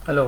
Hello.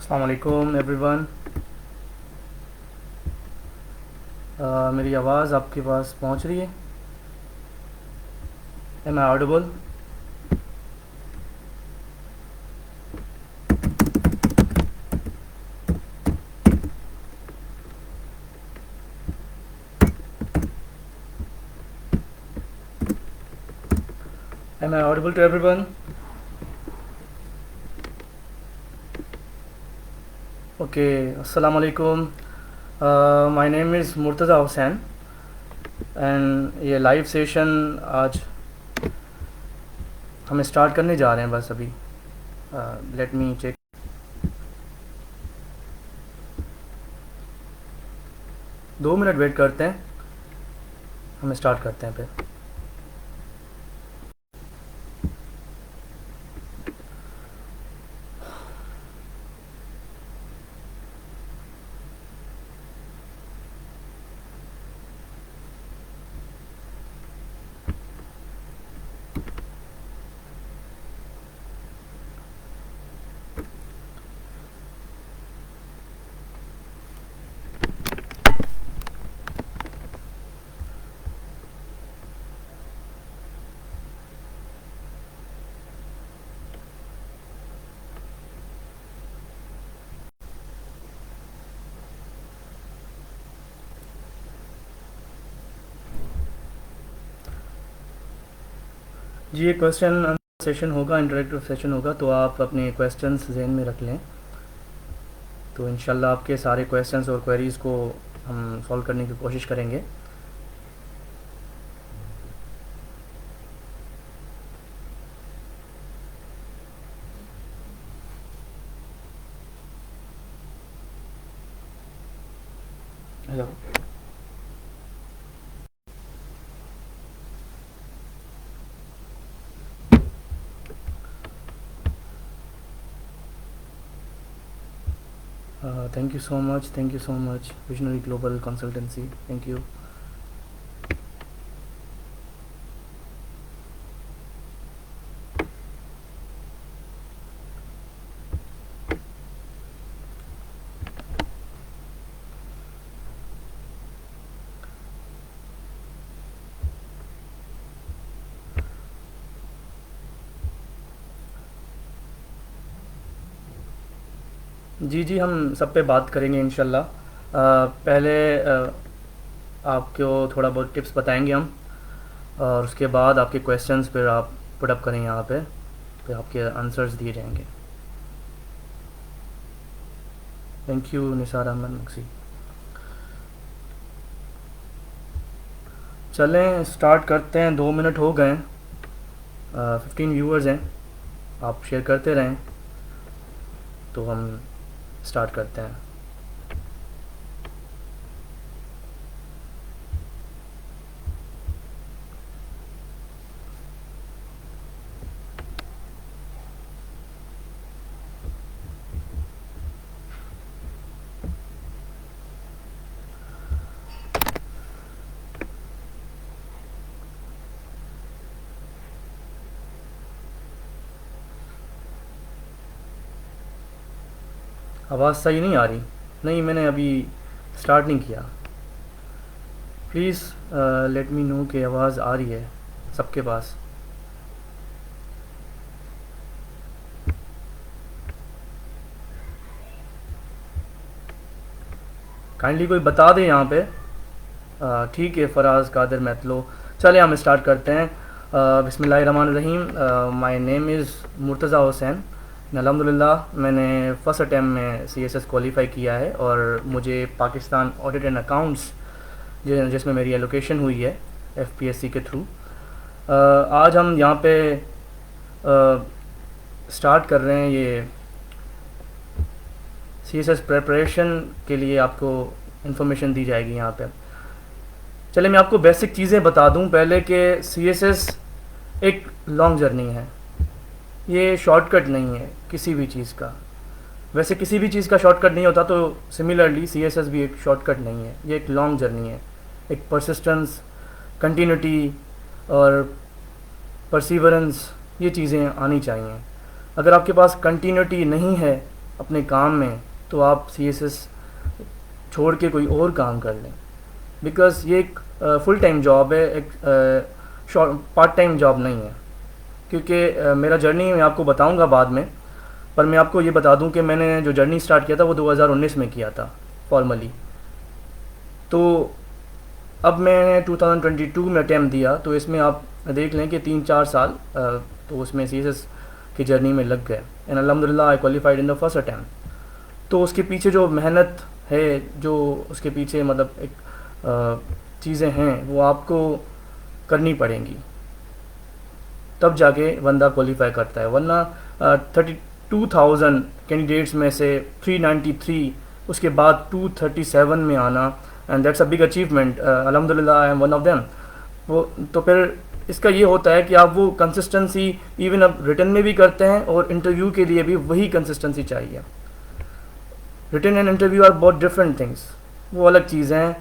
अस्सलाम वालेकुम everyone. मेरी आवाज़ आपके पास पहुंच रही है? Am I audible? Am I audible to everyone? Okay. अस्सलाम वालेकुम। My name is Murtaza Hussain and ये लाइव सेशन आज हम स्टार्ट करने जा रहे हैं बस अभी। Let me check. 2 minute wait करते हैं, हम स्टार्ट करते हैं फिर। जी, ये क्वेश्चन सेशन होगा, इंटरेक्टिव सेशन होगा, तो आप अपने क्वेश्चंस जहन में रख लें। तो इंशाल्लाह आपके सारे क्वेश्चंस और क्वेरीज़ को हम सॉल्व करने की कोशिश करेंगे। Hello. Thank you so much visionary global consultancy, thank you. जी जी, हम सब पे बात करेंगे इंशाल्लाह। पहले आपको थोड़ा बहुत टिप्स बताएंगे हम, और उसके बाद आपके क्वेश्चंस फिर आप पुट अप करें यहाँ पे, फिर आपके आंसर्स दिए जाएंगे। Thank you Nisar Ahmed Maqsi. चलें स्टार्ट करते हैं, 2 मिनट हो गए हैं। 15 व्यूअर्स हैं, आप शेयर करते रहें तो हम स्टार्ट करते हैं। आवाज़ सही नहीं आ रही? नहीं, मैंने अभी स्टार्ट नहीं किया। प्लीज़ लेट मी नो कि आवाज़ आ रही है। सबके पास? काइंडली कोई बता दे यहाँ पे। ठीक है, फराज कादिर मैतलो। चले हम स्टार्ट करते हैं। बिस्मिल्लाहिर्रहमानिर्रहीम। My name is Murtaza Hussain. अल्हम्दुलिल्लाह मैंने फ़र्स्ट अटैम्प्ट में CSS क्वालिफाई किया है और मुझे पाकिस्तान ऑडिट एंड अकाउंट्स जिसमें मेरी एलोकेशन हुई है FPSC के थ्रू। आज हम यहाँ पे स्टार्ट कर रहे हैं ये CSS प्रिपरेशन के लिए आपको इन्फॉर्मेशन दी जाएगी यहाँ पे। चले मैं आपको बेसिक चीज़ें बता दूं पहले कि CSS एक लॉन्ग जर्नी है, ये शॉर्टकट नहीं है किसी भी चीज़ का। वैसे किसी भी चीज़ का शॉर्टकट नहीं होता, तो सिमिलरली CSS भी एक शॉर्टकट नहीं है, ये एक लॉन्ग जर्नी है। एक परसिस्टेंस, कंटिन्यूटी और परसीवरेंस, ये चीज़ें आनी चाहिए। अगर आपके पास कंटिन्यूटी नहीं है अपने काम में तो आप CSS छोड़ के कोई और काम कर लें, बिकॉज़ ये एक फुल टाइम जॉब है, एक शॉर्ट पार्ट टाइम जॉब नहीं है। क्योंकि मेरा जर्नी मैं आपको बताऊंगा बाद में, पर मैं आपको ये बता दूं कि मैंने जो जर्नी स्टार्ट किया था वो 2019 में किया था फॉर्मली। तो अब मैंने 2022 में अटैम्प्ट दिया, तो इसमें आप देख लें कि 3-4 साल तो उसमें CSS की जर्नी में लग गए। एंड अल्हम्दुलिल्लाह आई qualified in the first attempt. तो उसके पीछे जो मेहनत है, जो उसके पीछे मतलब एक चीज़ें हैं, वो आपको करनी पड़ेंगी, तब जाके बंदा क्वालिफाई करता है। वरना 32,000 कैंडिडेट्स में से 393, उसके बाद 237 में आना, and that's a big achievement. अल्हम्दुलिल्लाह I am one of them. वो तो फिर इसका ये होता है कि आप वो कंसिस्टेंसी इवन अब रिटन में भी करते हैं और इंटरव्यू के लिए भी वही कंसिस्टेंसी चाहिए। रिटन एंड इंटरव्यू आर बहुत डिफरेंट थिंग्स, वो अलग चीज़ें हैं।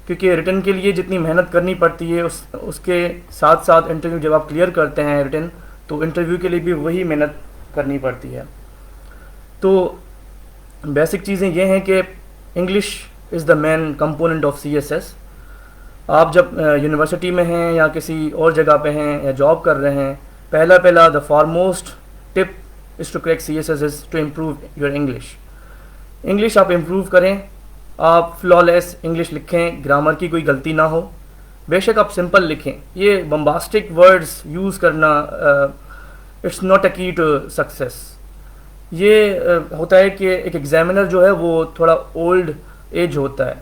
क्योंकि रिटन के लिए जितनी मेहनत करनी पड़ती है उसके साथ साथ इंटरव्यू जब आप क्लियर करते हैं रिटन, तो इंटरव्यू के लिए भी वही मेहनत करनी पड़ती है। तो बेसिक चीज़ें ये हैं कि English is the main component of CSS। आप जब यूनिवर्सिटी में हैं या किसी और जगह पे हैं या जॉब कर रहे हैं, पहला the foremost tip is to crack CSS is to improve your English आप इम्प्रूव करें। आप फ्लॉलेस इंग्लिश लिखें, ग्रामर की कोई गलती ना हो। बेशक आप सिंपल लिखें, ये बम्बास्टिक वर्ड्स यूज़ करना इट्स नॉट अ की टू सक्सेस। ये होता है कि एक एग्जामिनर जो है वो थोड़ा ओल्ड एज होता है,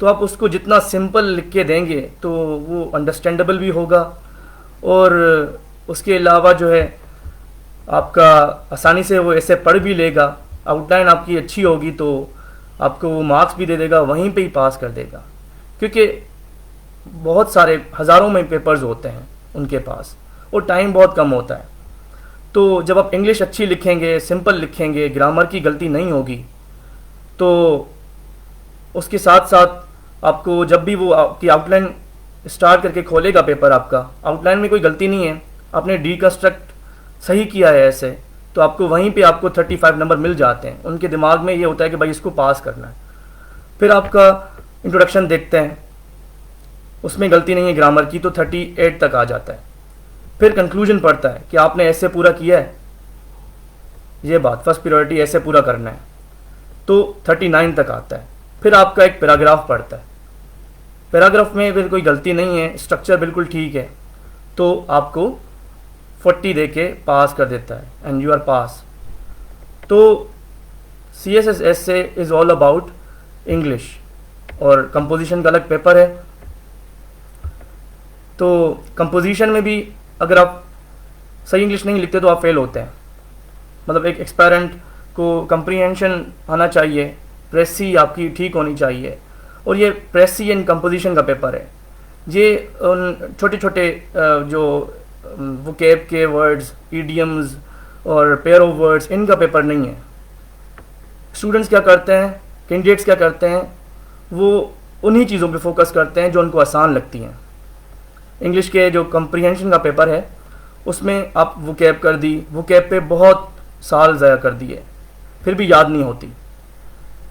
तो आप उसको जितना सिंपल लिख के देंगे तो वो अंडरस्टैंडेबल भी होगा, और उसके अलावा जो है आपका आसानी से वो ऐसे पढ़ भी लेगा। आउटलाइन आपकी अच्छी होगी तो आपको वो मार्क्स भी दे देगा, वहीं पे ही पास कर देगा। क्योंकि बहुत सारे हज़ारों में पेपर्स होते हैं उनके पास और टाइम बहुत कम होता है। तो जब आप इंग्लिश अच्छी लिखेंगे, सिंपल लिखेंगे, ग्रामर की गलती नहीं होगी, तो उसके साथ साथ आपको जब भी वो आपकी आउटलाइन स्टार्ट करके खोलेगा पेपर, आपका आउटलाइन में कोई गलती नहीं है, आपने डीकंस्ट्रक्ट सही किया है ऐसे, तो आपको वहीं पे आपको 35 नंबर मिल जाते हैं। उनके दिमाग में ये होता है कि भाई इसको पास करना है। फिर आपका इंट्रोडक्शन देखते हैं, उसमें गलती नहीं है ग्रामर की, तो 38 तक आ जाता है। फिर कंक्लूजन पड़ता है कि आपने ऐसे पूरा किया है, ये बात फर्स्ट प्रायोरिटी ऐसे पूरा करना है, तो 39 तक आता है। फिर आपका एक पैराग्राफ पड़ता है, पैराग्राफ में फिर कोई गलती नहीं है, स्ट्रक्चर बिल्कुल ठीक है, तो आपको 40 दे के पास कर देता है एंड यू आर पास। तो CSS essay is all about English, और कंपोजिशन का अलग पेपर है। तो कंपोजिशन में भी अगर आप सही इंग्लिश नहीं लिखते तो आप फेल होते हैं। मतलब एक एक्सपेरेंट को कंप्रीहेंशन आना चाहिए, प्रेसी आपकी ठीक होनी चाहिए, और ये प्रेसी एंड कंपोजिशन का पेपर है। ये उन छोटे छोटे जो वोकैब के वर्ड्स, ईडियम्स और पेयर ऑफ वर्ड्स, इनका पेपर नहीं है। स्टूडेंट्स क्या करते हैं, कैंडिडेट्स क्या करते हैं, वो उन्हीं चीज़ों पे फोकस करते हैं जो उनको आसान लगती हैं। इंग्लिश के जो कंप्रीहेंशन का पेपर है उसमें आप वोकैब कर दी, वोकैब पे बहुत साल ज़ाया कर दिए, फिर भी याद नहीं होती।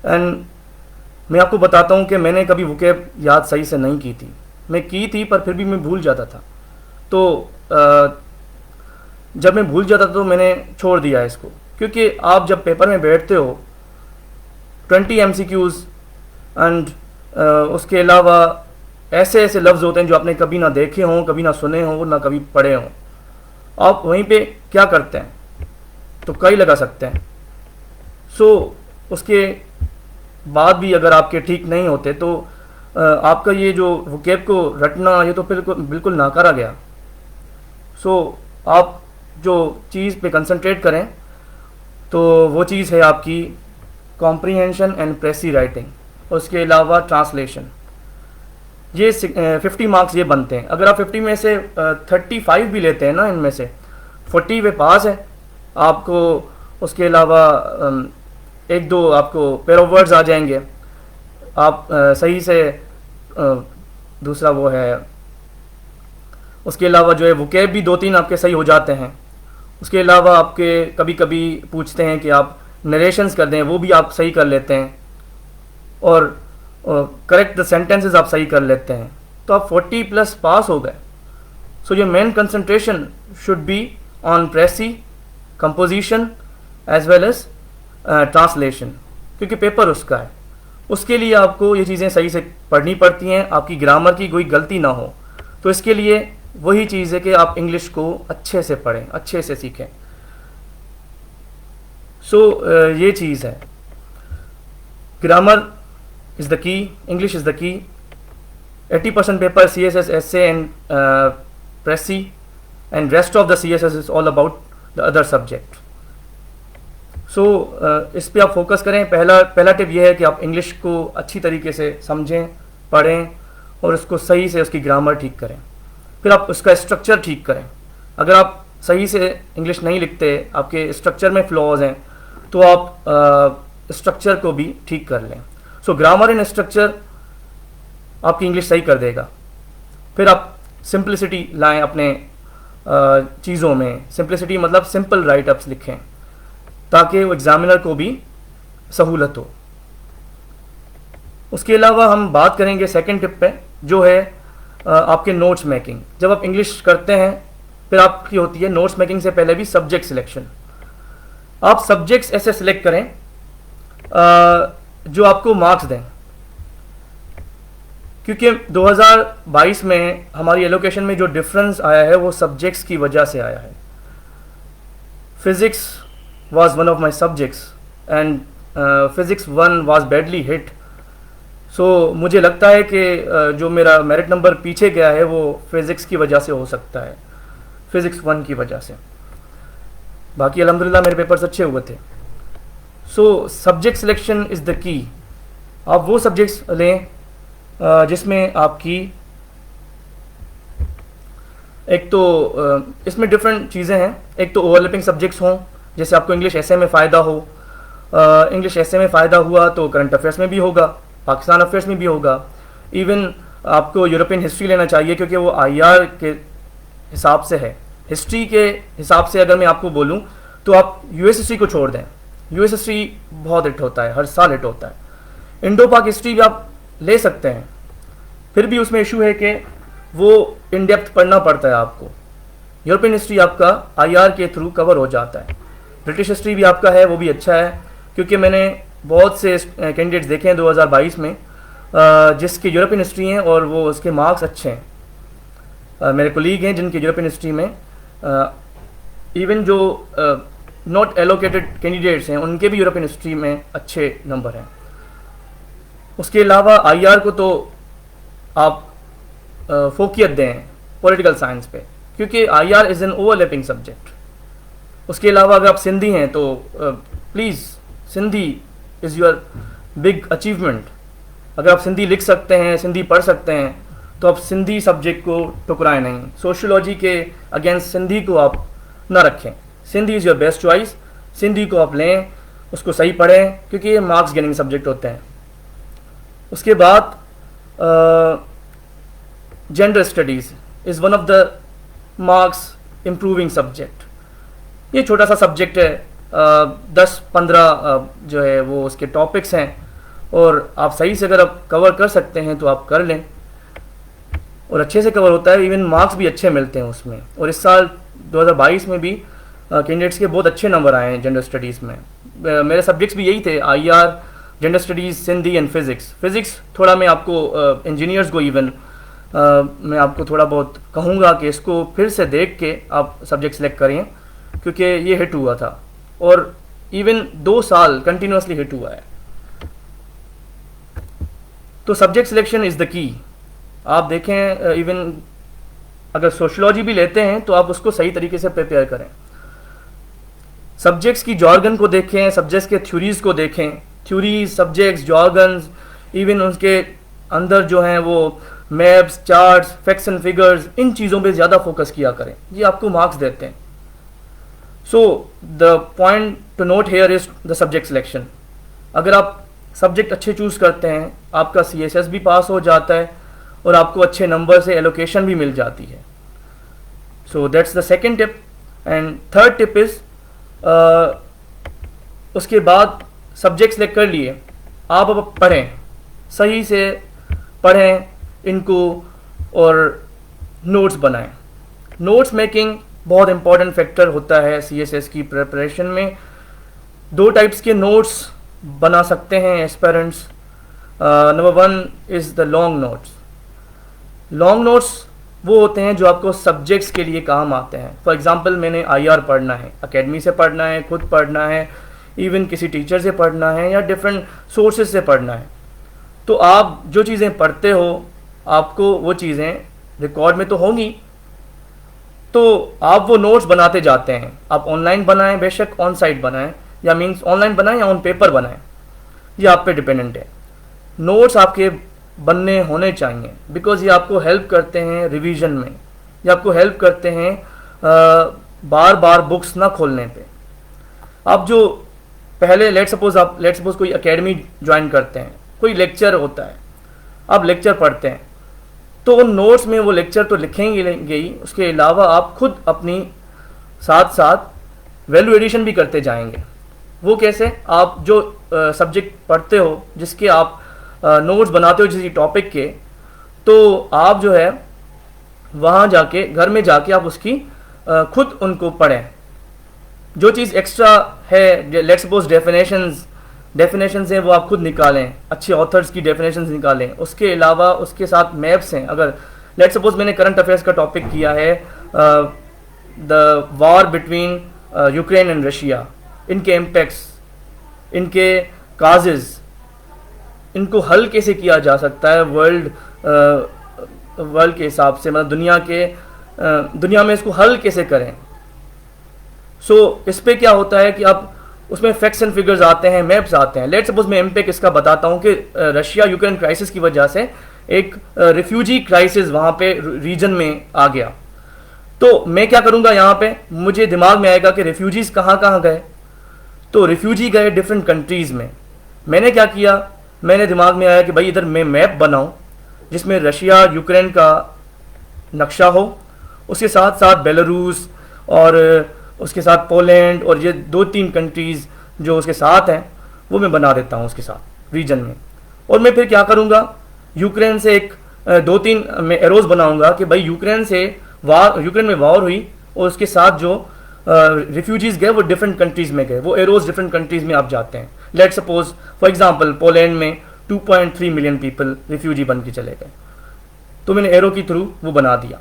एंड मैं आपको बताता हूँ कि मैंने कभी वोकैब याद सही से नहीं की थी, मैं की थी पर फिर भी मैं भूल जाता था। तो जब मैं भूल जाता तो मैंने छोड़ दिया इसको, क्योंकि आप जब पेपर में बैठते हो 20 MCQs एंड उसके अलावा ऐसे ऐसे लफ्ज़ होते हैं जो आपने कभी ना देखे हों, कभी ना सुने हों, ना कभी पढ़े हों। आप वहीं पे क्या करते हैं, तो कई लगा सकते हैं। उसके बाद भी अगर आपके ठीक नहीं होते तो आपका ये जो वोकैब को रटना ये तो बिल्कुल नाकारा गया। आप जो चीज़ पे कंसंट्रेट करें तो वो चीज़ है आपकी कॉम्प्रीहेंशन एंड प्रेसी राइटिंग, उसके अलावा ट्रांसलेशन। ये 50 मार्क्स ये बनते हैं। अगर आप 50 में से 35 भी लेते हैं ना, इनमें से 40 पे पास है आपको। उसके अलावा एक दो आपको पेयर ऑफ वर्ड्स आ जाएंगे, आप सही से दूसरा वो है, उसके अलावा जो है वोकैब भी 2-3 आपके सही हो जाते हैं। उसके अलावा आपके कभी कभी पूछते हैं कि आप नरेशंस कर दें, वो भी आप सही कर लेते हैं, और करेक्ट द सेंटेंसेस आप सही कर लेते हैं, तो आप 40+ पास हो गए। Your main concentration should be on precis, composition as well as translation, क्योंकि पेपर उसका है। उसके लिए आपको ये चीज़ें सही से पढ़नी पड़ती हैं, आपकी ग्रामर की कोई गलती ना हो। तो इसके लिए वही चीज़ है कि आप इंग्लिश को अच्छे से पढ़ें, अच्छे से सीखें। ये चीज़ है, grammar is the key, English is the key. 80% paper CSS, essay and Pressy, and rest of the CSS is all about the other subject. इस पे आप फोकस करें। पहला टिप ये है कि आप इंग्लिश को अच्छी तरीके से समझें, पढ़ें और उसको सही से उसकी ग्रामर ठीक करें। फिर आप उसका स्ट्रक्चर ठीक करें। अगर आप सही से इंग्लिश नहीं लिखते, आपके स्ट्रक्चर में फ्लॉज हैं, तो आप स्ट्रक्चर को भी ठीक कर लें। ग्रामर एंड स्ट्रक्चर आपकी इंग्लिश सही कर देगा। फिर आप सिंप्लिसिटी लाएं अपने चीज़ों में। सिंप्लिसिटी मतलब सिंपल राइट अप्स लिखें, ताकि वो एग्जामिनर को भी सहूलत हो। उसके अलावा हम बात करेंगे सेकंड टिप पे, जो है आपके नोट्स मेकिंग। जब आप इंग्लिश करते हैं, फिर आपकी होती है नोट्स मेकिंग से पहले भी सब्जेक्ट सिलेक्शन। आप सब्जेक्ट्स ऐसे सिलेक्ट करें जो आपको मार्क्स दें, क्योंकि 2022 में हमारी एलोकेशन में जो डिफरेंस आया है वो सब्जेक्ट्स की वजह से आया है। Physics was one of my subjects and physics 1 was badly hit. मुझे लगता है कि जो मेरा मेरिट नंबर पीछे गया है वो फिज़िक्स की वजह से हो सकता है, फिज़िक्स 1 की वजह से। बाकी अल्हम्दुलिल्लाह मेरे पेपर्स अच्छे हुए थे। सब्जेक्ट सिलेक्शन इज़ द की। आप वो सब्जेक्ट्स लें जिसमें आपकी एक तो इसमें डिफरेंट चीज़ें हैं। एक तो ओवरलैपिंग सब्जेक्ट्स हों, जैसे आपको इंग्लिश ऐसे में फ़ायदा हो। इंग्लिश ऐसे में फ़ायदा हुआ तो करंट अफेयर्स में भी होगा, पाकिस्तान अफेयर्स में भी होगा। इवन आपको यूरोपियन हिस्ट्री लेना चाहिए, क्योंकि वो IR के हिसाब से है। हिस्ट्री के हिसाब से अगर मैं आपको बोलूँ तो आप US हिस्ट्री को छोड़ दें। US हिस्ट्री बहुत हिट होता है, हर साल हिट होता है। इंडो पाक हिस्ट्री भी आप ले सकते हैं, फिर भी उसमें इशू है कि वो इन डेप्थ पढ़ना पड़ता है आपको। यूरोपियन हिस्ट्री आपका IR के थ्रू कवर हो जाता है। ब्रिटिश हिस्ट्री भी आपका है, वो भी अच्छा है, क्योंकि मैंने बहुत से कैंडिडेट्स देखे हैं 2022 में जिसके यूरोपियन हिस्ट्री हैं और वो उसके मार्क्स अच्छे हैं। मेरे कोलीग हैं जिनके यूरोपियन हिस्ट्री में इवन जो नॉट एलोकेटेड कैंडिडेट्स हैं उनके भी यूरोपियन हिस्ट्री में अच्छे नंबर हैं। उसके अलावा IR को तो आप फोकियत दें पॉलिटिकल साइंस पे, क्योंकि IR is an overlapping subject. उसके अलावा अगर आप सिंधी हैं तो please, Sindhi is your big achievement. अगर आप सिंधी लिख सकते हैं, सिंधी पढ़ सकते हैं, तो आप सिंधी सब्जेक्ट को टुकराएं नहीं। सोशियोलॉजी के अगेंस्ट सिंधी को आप ना रखें। Sindhi is your best choice. Sindhi को आप लें, उसको सही पढ़ें, क्योंकि ये मार्क्स गेनिंग सब्जेक्ट होते हैं। उसके बाद gender studies is one of the marks improving subject. ये छोटा सा सब्जेक्ट है, 10-15 जो है वो उसके टॉपिक्स हैं, और आप सही से अगर आप कवर कर सकते हैं तो आप कर लें। और अच्छे से कवर होता है, इवन मार्क्स भी अच्छे मिलते हैं उसमें। और इस साल 2022 में भी कैंडिडेट्स के बहुत अच्छे नंबर आए हैं जनरल स्टडीज़ में। मेरे सब्जेक्ट्स भी यही थे, IR, general studies, Sindhi and physics थोड़ा मैं आपको इंजीनियर्स को इवन मैं आपको थोड़ा बहुत कहूँगा कि इसको फिर से देख के आप सब्जेक्ट सेलेक्ट करें, क्योंकि ये हिट हुआ था और इवन 2 साल कंटिन्यूसली हिट हुआ है। तो सब्जेक्ट सिलेक्शन इज़ द की। आप देखें इवन अगर सोशलॉजी भी लेते हैं तो आप उसको सही तरीके से प्रिपेयर करें। सब्जेक्ट्स की जॉर्गन को देखें, सब्जेक्ट्स के थ्योरीज को देखें, थ्योरीज, सब्जेक्ट्स, जॉर्गन्स, इवन उसके अंदर जो हैं वो maps, charts, facts and figures, इन चीज़ों पे ज़्यादा फोकस किया करें, ये आपको मार्क्स देते हैं। So the point two note here is the subject selection. अगर आप सब्जेक्ट अच्छे चूज़ करते हैं, आपका CSS भी पास हो जाता है और आपको अच्छे नंबर से एलोकेशन भी मिल जाती है। So that's the second tip. And third tip is उसके बाद सब्जेक्ट सेलेक्ट कर लिए, आप अब पढ़ें, सही से पढ़ें इनको और नोट्स बनाएं। नोट्स मेकिंग बहुत इंपॉर्टेंट फैक्टर होता है CSS की प्रिपरेशन में। 2 टाइप्स के नोट्स बना सकते हैं aspirants. Number 1 is the long notes. Long notes वो होते हैं जो आपको सब्जेक्ट्स के लिए काम आते हैं। फॉर एग्जांपल मैंने IR पढ़ना है, एकेडमी से पढ़ना है, खुद पढ़ना है, इवन किसी टीचर से पढ़ना है या डिफरेंट सोर्सेज से पढ़ना है, तो आप जो चीज़ें पढ़ते हो आपको वो चीज़ें रिकॉर्ड में तो होंगी, तो आप वो नोट्स बनाते जाते हैं। आप ऑनलाइन बनाएं, बेशक ऑन साइट बनाएं, या मीन्स ऑनलाइन बनाएं या ऑन पेपर बनाएं, ये आप पे डिपेंडेंट है। नोट्स आपके बनने होने चाहिए, बिकॉज ये आपको हेल्प करते हैं रिवीजन में, ये आपको हेल्प करते हैं बार बार बुक्स ना खोलने पे। आप जो पहले लेट्स सपोज कोई एकेडमी ज्वाइन करते हैं, कोई लेक्चर होता है, आप लेक्चर पढ़ते हैं, तो उन नोट्स में वो लेक्चर तो लिखेंगे ही, उसके अलावा आप खुद अपनी साथ साथ वैल्यू एडिशन भी करते जाएंगे। वो कैसे? आप जो सब्जेक्ट पढ़ते हो, जिसके आप नोट्स बनाते हो किसी टॉपिक के, तो आप जो है वहाँ जाके, घर में जाके आप उसकी खुद उनको पढ़ें। जो चीज़ एक्स्ट्रा है, लेट्स सपोज डेफिनेशंस हैं, वो आप खुद निकालें, अच्छे ऑथर्स की डेफिनेशंस निकालें। उसके अलावा उसके साथ मैप्स हैं। अगर लेट्स सपोज मैंने करंट अफेयर्स का टॉपिक किया है the war between Ukraine and Russia, इनके इम्पैक्ट्स, इनके काजेज़, इनको हल कैसे किया जा सकता है वर्ल्ड के हिसाब से, मतलब दुनिया में इसको हल कैसे करें। सो इस पे क्या होता है कि आप उसमें फैक्ट्स एंड फिगर्स आते हैं, मैप्स आते हैं। लेट्स सपोज मैं इम्पैक्ट इसका बताता हूँ कि रशिया यूक्रेन क्राइसिस की वजह से एक रिफ्यूजी क्राइसिस वहाँ पे रीजन में आ गया, तो मैं क्या करूँगा, यहाँ पे मुझे दिमाग में आएगा कि रिफ्यूजीज कहाँ कहाँ गए। तो रिफ्यूजी गए डिफरेंट कंट्रीज़ में। मैंने क्या किया, मैंने दिमाग में आया कि भाई इधर मैं मैप बनाऊँ जिसमें रशिया यूक्रेन का नक्शा हो, उसके साथ साथ बेलारूस और उसके साथ पोलैंड और ये 2-3 कंट्रीज़ जो उसके साथ हैं वो मैं बना देता हूँ उसके साथ रीजन में। और मैं फिर क्या करूँगा, यूक्रेन से एक 2-3 मैं एरोज़ बनाऊँगा कि भाई यूक्रेन में वॉर हुई और उसके साथ जो रिफ्यूजीज़ गए वो डिफरेंट कंट्रीज़ में गए, वो एरोज़ डिफरेंट कंट्रीज़ में आप जाते हैं। Let's suppose for example Poland में 2.3 मिलियन पीपल रिफ्यूजी बन के चले गए, तो मैंने एरो के थ्रू वो बना दिया।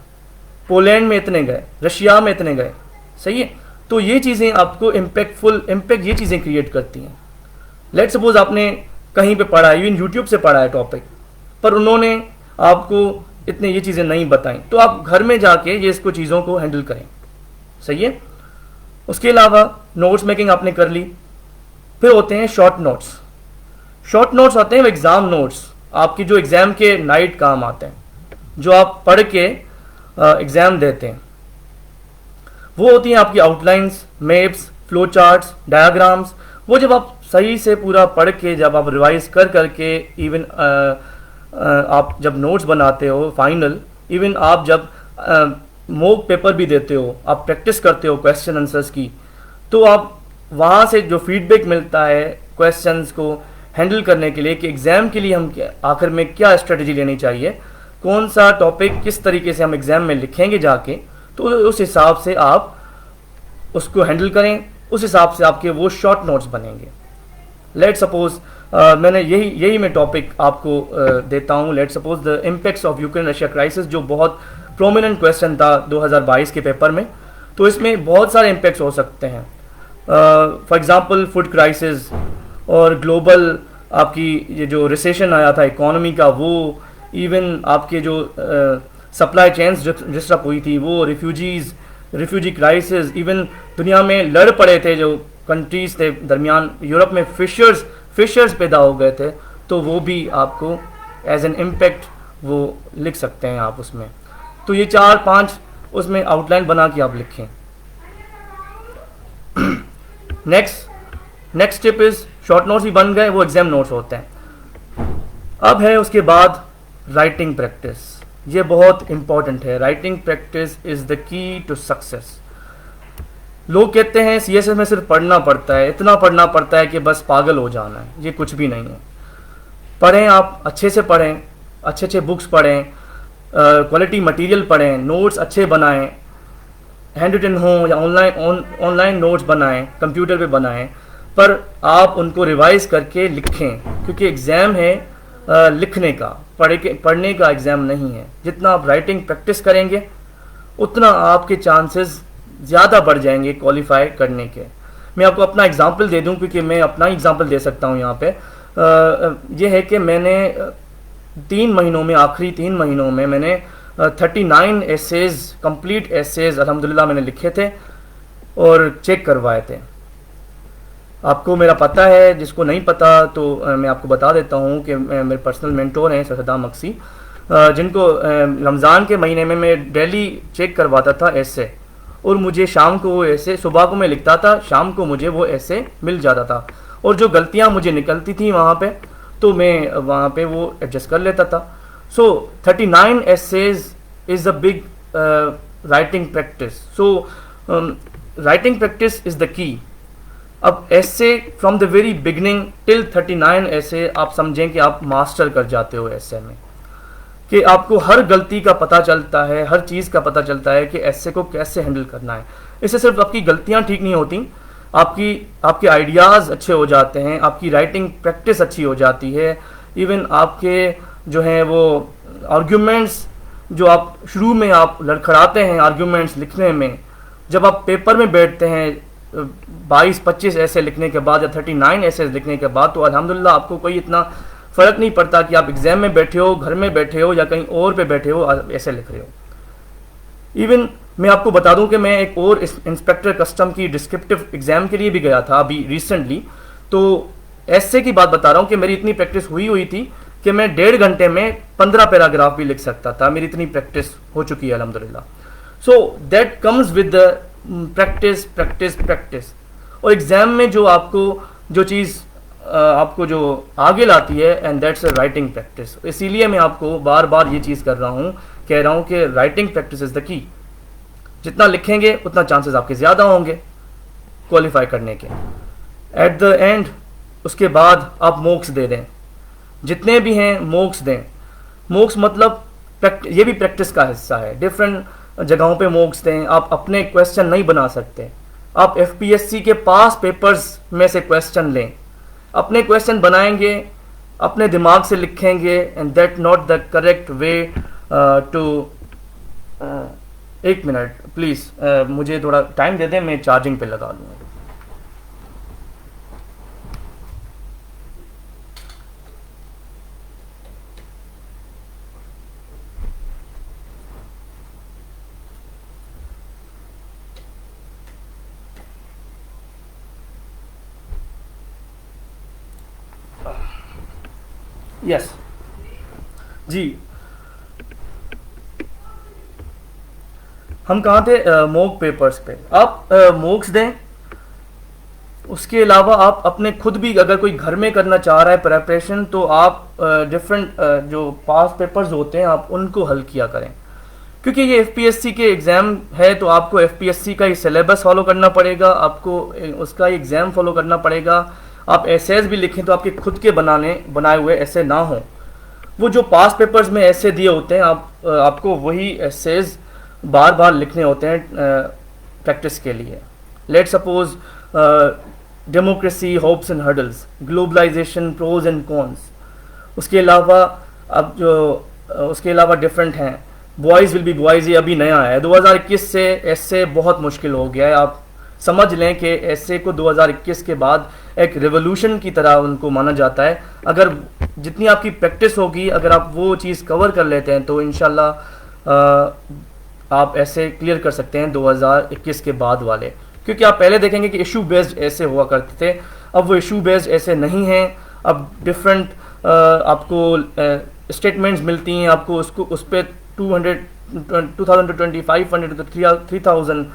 पोलैंड में इतने गए, रशिया में इतने गए, सही है। तो ये चीज़ें आपको इम्पैक्ट ये चीज़ें क्रिएट करती हैं। लेट्स सपोज आपने कहीं पे पढ़ा है, इवन यूट्यूब से पढ़ा है टॉपिक, पर उन्होंने आपको इतने ये चीज़ें नहीं बताई, तो आप घर में जाके ये इसको चीज़ों को हैंडल करें, सही है। उसके अलावा नोट्स मेकिंग आपने कर ली, फिर होते हैं शॉर्ट नोट्स। शॉर्ट नोट्स होते हैं वो एग्ज़ाम नोट्स, आपकी जो एग्ज़ाम के नाइट काम आते हैं, जो आप पढ़ के एग्ज़ाम देते हैं। वो होती हैं आपकी outlines, maps, flow charts, diagrams. वो जब आप सही से पूरा पढ़ के, जब आप रिवाइज कर करके, इवन आप जब नोट्स बनाते हो फाइनल, इवन आप जब मॉक पेपर भी देते हो, आप प्रैक्टिस करते हो क्वेश्चन आंसर्स की, तो आप वहाँ से जो फीडबैक मिलता है क्वेश्चंस को हैंडल करने के लिए कि एग्ज़ाम के लिए हम आखिर में क्या स्ट्रेटजी लेनी चाहिए, कौन सा टॉपिक किस तरीके से हम एग्ज़ाम में लिखेंगे जाके, तो उस हिसाब से आप उसको हैंडल करें, उस हिसाब से आपके वो शॉर्ट नोट्स बनेंगे। लेट सपोज मैंने यही मैं टॉपिक आपको देता हूँ। Let suppose the impacts of Ukraine Russia crisis, जो बहुत प्रोमिनेंट क्वेश्चन था 2022 के पेपर में। तो इसमें बहुत सारे इम्पैक्ट्स हो सकते हैं, फॉर एग्जांपल फूड क्राइसिस और ग्लोबल आपकी ये जो रिसेशन आया था इकोनॉमी का, वो इवन आपके जो सप्लाई चेन्स डिस्टर्ब हुई थी, वो रिफ्यूजी क्राइसिस, इवन दुनिया में लड़ पड़े थे जो कंट्रीज थे दरमियान, यूरोप में फिशर्स पैदा हो गए थे, तो वो भी आपको एज एन इम्पैक्ट वो लिख सकते हैं आप उसमें। तो ये 4-5 उसमें आउटलाइन बना के आप लिखें। Next step is short notes भी बन गए, वो एग्जाम नोट्स होते हैं। अब है उसके बाद राइटिंग प्रैक्टिस। ये बहुत इंपॉर्टेंट है। Writing practice is the key to success. लोग कहते हैं सीएसएस में सिर्फ पढ़ना पड़ता है, इतना पढ़ना पड़ता है कि बस पागल हो जाना है। ये कुछ भी नहीं है। पढ़ें, आप अच्छे से पढ़ें, अच्छे बुक्स पढ़ें, क्वालिटी मटेरियल पढ़ें, नोट्स अच्छे बनाएं, हैंड रिटन हो या ऑनलाइन नोट्स बनाएं, कंप्यूटर पे बनाएं, पर आप उनको रिवाइज करके लिखें, क्योंकि एग्ज़ाम है लिखने का, पढ़ने का एग्ज़ाम नहीं है। जितना आप राइटिंग प्रैक्टिस करेंगे उतना आपके चांसेस ज़्यादा बढ़ जाएंगे क्वालिफाई करने के। मैं आपको अपना एग्जांपल दे दूं, क्योंकि मैं अपना एग्जांपल दे सकता हूं यहाँ पे। ये है कि मैंने 3 महीनों में, आखिरी 3 महीनों में मैंने 39 एसेज, कंप्लीट एसेज अल्हम्दुलिल्लाह मैंने लिखे थे और चेक करवाए थे। आपको मेरा पता है, जिसको नहीं पता तो मैं आपको बता देता हूँ कि मेरे पर्सनल मेंटोर हैं सर सद्दाम मक्सी, जिनको रमज़ान के महीने में मैं डेली चेक करवाता था ऐसे, और मुझे शाम को वो ऐसे, सुबह को मैं लिखता था, शाम को मुझे वो ऐसे मिल जाता था, और जो गलतियाँ मुझे निकलती थी वहाँ पे, तो मैं वहाँ पे वो एडजस्ट कर लेता था। सो 39 essays is a big writing practice. So writing practice is the key. अब essay from the very beginning till 39 essay आप समझें कि आप मास्टर कर जाते हो essay में, कि आपको हर गलती का पता चलता है, हर चीज़ का पता चलता है कि essay को कैसे हैंडल करना है। इससे सिर्फ आपकी गलतियाँ ठीक नहीं होती, आपके आइडियाज़ अच्छे हो जाते हैं, आपकी राइटिंग प्रैक्टिस अच्छी हो जाती है, इवन आपके जो हैं वो आर्ग्यूमेंट्स, जो आप शुरू में आप लड़खड़ाते हैं आर्ग्यूमेंट्स लिखने में, जब आप पेपर में बैठते हैं 22-25 ऐसे लिखने के बाद या 39 ऐसे लिखने के बाद, तो अल्हम्दुलिल्लाह आपको कोई इतना फ़र्क नहीं पड़ता कि आप एग्ज़ाम में बैठे हो, घर में बैठे हो या कहीं और पे बैठे हो, ऐसे लिख रहे हो। इवन मैं आपको बता दूं कि मैं एक और इंस्पेक्टर कस्टम की डिस्क्रिप्टिव एग्ज़ाम के लिए भी गया था अभी रिसेंटली। तो ऐसे की बात बता रहा हूँ कि मेरी इतनी प्रैक्टिस हुई थी कि मैं 1.5 घंटे में 15 पैराग्राफ भी लिख सकता था। मेरी इतनी प्रैक्टिस हो चुकी है अल्हम्दुलिल्लाह। So that comes with the practice. और एग्ज़ाम में जो चीज़ आपको जो आगे लाती है, and that's a writing practice. इसीलिए मैं आपको बार बार ये चीज़ कह रहा हूँ कि राइटिंग प्रैक्टिस इज़ द की। जितना लिखेंगे उतना चांसेस आपके ज़्यादा होंगे क्वालिफाई करने के। एट द एंड उसके बाद आप मॉक्स दे दें, जितने भी हैं मॉक्स दें। मॉक्स मतलब ये भी प्रैक्टिस का हिस्सा है। डिफरेंट जगहों पे मॉक्स दें। आप अपने क्वेश्चन नहीं बना सकते, आप एफपीएससी के पास पेपर्स में से क्वेश्चन लें, अपने क्वेश्चन बनाएंगे, अपने दिमाग से लिखेंगे, and that not the correct way to. एक मिनट प्लीज़, मुझे थोड़ा टाइम दे दें, मैं चार्जिंग पे लगा लूँगा। यस जी, हम कहाँ थे? मॉक पेपर्स पे आप मॉक्स दें। उसके अलावा आप अपने खुद भी अगर कोई घर में करना चाह रहा है प्रिपरेशन, तो आप डिफरेंट जो पास पेपर्स होते हैं आप उनको हल किया करें, क्योंकि ये एफपीएससी के एग्ज़ाम है, तो आपको एफपीएससी का ही सिलेबस फॉलो करना पड़ेगा, आपको उसका ही एग्ज़ाम फॉलो करना पड़ेगा। आप एसेज भी लिखें तो आपके खुद के बनाए हुए ऐसे ना हों, वो जो पास पेपर्स में ऐसे दिए होते हैं, आपको वही एसेज बार बार लिखने होते हैं प्रैक्टिस के लिए. Let suppose democracy hopes and hurdles, globalisation pros and cons. उसके अलावा अब जो उसके अलावा डिफरेंट हैं. बॉयज़ विल बी बॉयज़, ये अभी नया है. 2021 से ऐसे बहुत मुश्किल हो गया है. आप समझ लें कि ऐसे को 2021 के बाद एक रेवोल्यूशन की तरह उनको माना जाता है. अगर जितनी आपकी प्रैक्टिस होगी, अगर आप वो चीज़ कवर कर लेते हैं तो इंशाल्लाह आप ऐसे क्लियर कर सकते हैं 2021 के बाद वाले. क्योंकि आप पहले देखेंगे कि इशू बेस्ड ऐसे हुआ करते थे, अब वो इशू बेस्ड ऐसे नहीं हैं. अब डिफरेंट आपको स्टेटमेंट्स मिलती हैं, आपको उसको उस पर 2000 to 2500 to 3000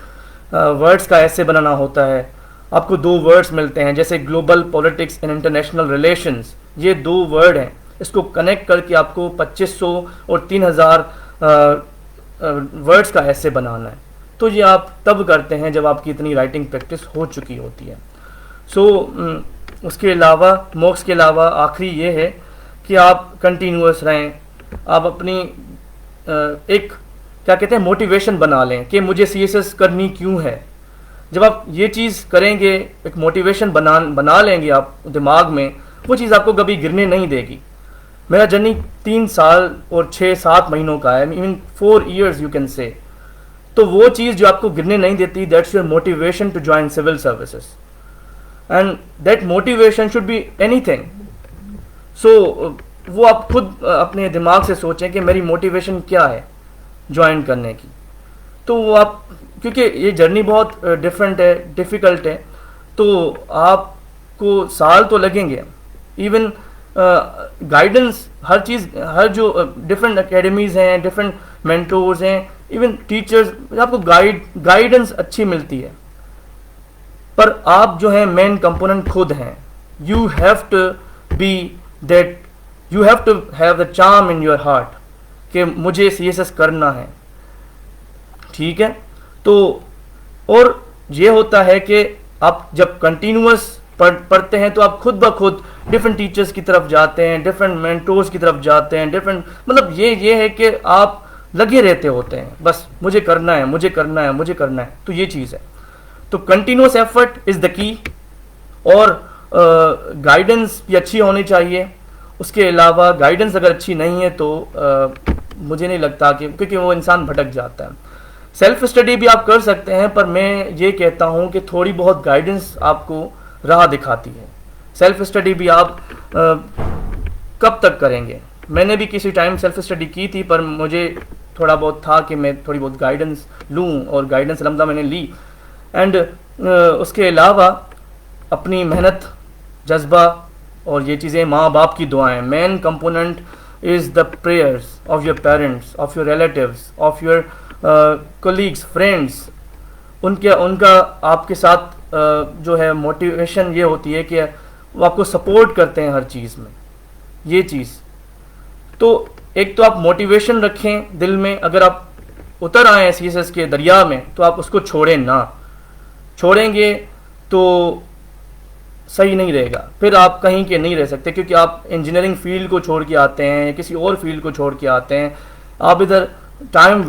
वर्ड्स का ऐसे बनाना होता है. आपको 2 वर्ड्स मिलते हैं, जैसे global politics and international relations, ये 2 वर्ड हैं. इसको कनेक्ट करके आपको 2500 और 3000 वर्ड्स का ऐसे बनाना है. तो ये आप तब करते हैं जब आपकी इतनी राइटिंग प्रैक्टिस हो चुकी होती है. उसके अलावा मॉक्स के अलावा आखिरी ये है कि आप कंटिन्यूअस रहें. आप अपनी एक क्या कहते हैं मोटिवेशन बना लें कि मुझे CSS करनी क्यों है. जब आप ये चीज़ करेंगे, एक मोटिवेशन बना लेंगे आप दिमाग में, वो चीज़ आपको कभी गिरने नहीं देगी. मेरा जर्नी 3 साल और 6-7 महीनों का है, even 4 years you can say. तो वो चीज़ जो आपको गिरने नहीं देती, that's your motivation to join civil services. And that motivation should be anything. So वो आप खुद अपने दिमाग से सोचें कि मेरी मोटिवेशन क्या है ज्वाइन करने की. तो वो आप, क्योंकि ये जर्नी बहुत डिफरेंट है, डिफ़िकल्ट है, तो आपको साल तो लगेंगे. इवन गाइडेंस, हर चीज़, हर जो डिफरेंट एकेडमीज़ हैं, डिफरेंट मेंटोर्स हैं, इवन टीचर्स, आपको गाइडेंस अच्छी मिलती है. पर आप जो है मेन कंपोनेंट खुद हैं. You have to be that, you have to have the charm in your heart कि मुझे CSS करना है. ठीक है. तो और ये होता है कि आप जब कंटिन्यूअस पढ़ते हैं तो आप खुद ब खुद डिफरेंट टीचर्स की तरफ जाते हैं, डिफरेंट मेंटोर्स की तरफ जाते हैं, डिफरेंट, मतलब ये है कि आप लगे रहते होते हैं, बस मुझे करना है, मुझे करना है, मुझे करना है. तो ये चीज़ है. तो कंटिन्यूअस एफर्ट इज़ द की. और गाइडेंस भी अच्छी होनी चाहिए. उसके अलावा गाइडेंस अगर अच्छी नहीं है तो मुझे नहीं लगता कि, क्योंकि वो इंसान भटक जाता है. सेल्फ स्टडी भी आप कर सकते हैं, पर मैं ये कहता हूँ कि थोड़ी बहुत गाइडेंस आपको राह दिखाती है. सेल्फ स्टडी भी आप कब तक करेंगे. मैंने भी किसी टाइम सेल्फ स्टडी की थी, पर मुझे थोड़ा बहुत था कि मैं थोड़ी बहुत गाइडेंस लूँ, और गाइडेंस अलहम्दुलिल्लाह मैंने ली. एंड उसके अलावा अपनी मेहनत, जज्बा और ये चीज़ें, माँ बाप की दुआएं. Main component is the prayers of your parents, of your relatives, of your colleagues, friends. उनका आपके साथ जो है मोटिवेशन ये होती है कि वो आपको सपोर्ट करते हैं हर चीज़ में. ये चीज़ तो एक तो आप मोटिवेशन रखें दिल में. अगर आप उतर आए CSS के दरिया में तो आप उसको छोड़ें ना. छोड़ेंगे तो सही नहीं रहेगा, फिर आप कहीं के नहीं रह सकते. क्योंकि आप इंजीनियरिंग फील्ड को छोड़ के आते हैं, किसी और फील्ड को छोड़ के आते हैं, आप इधर टाइम,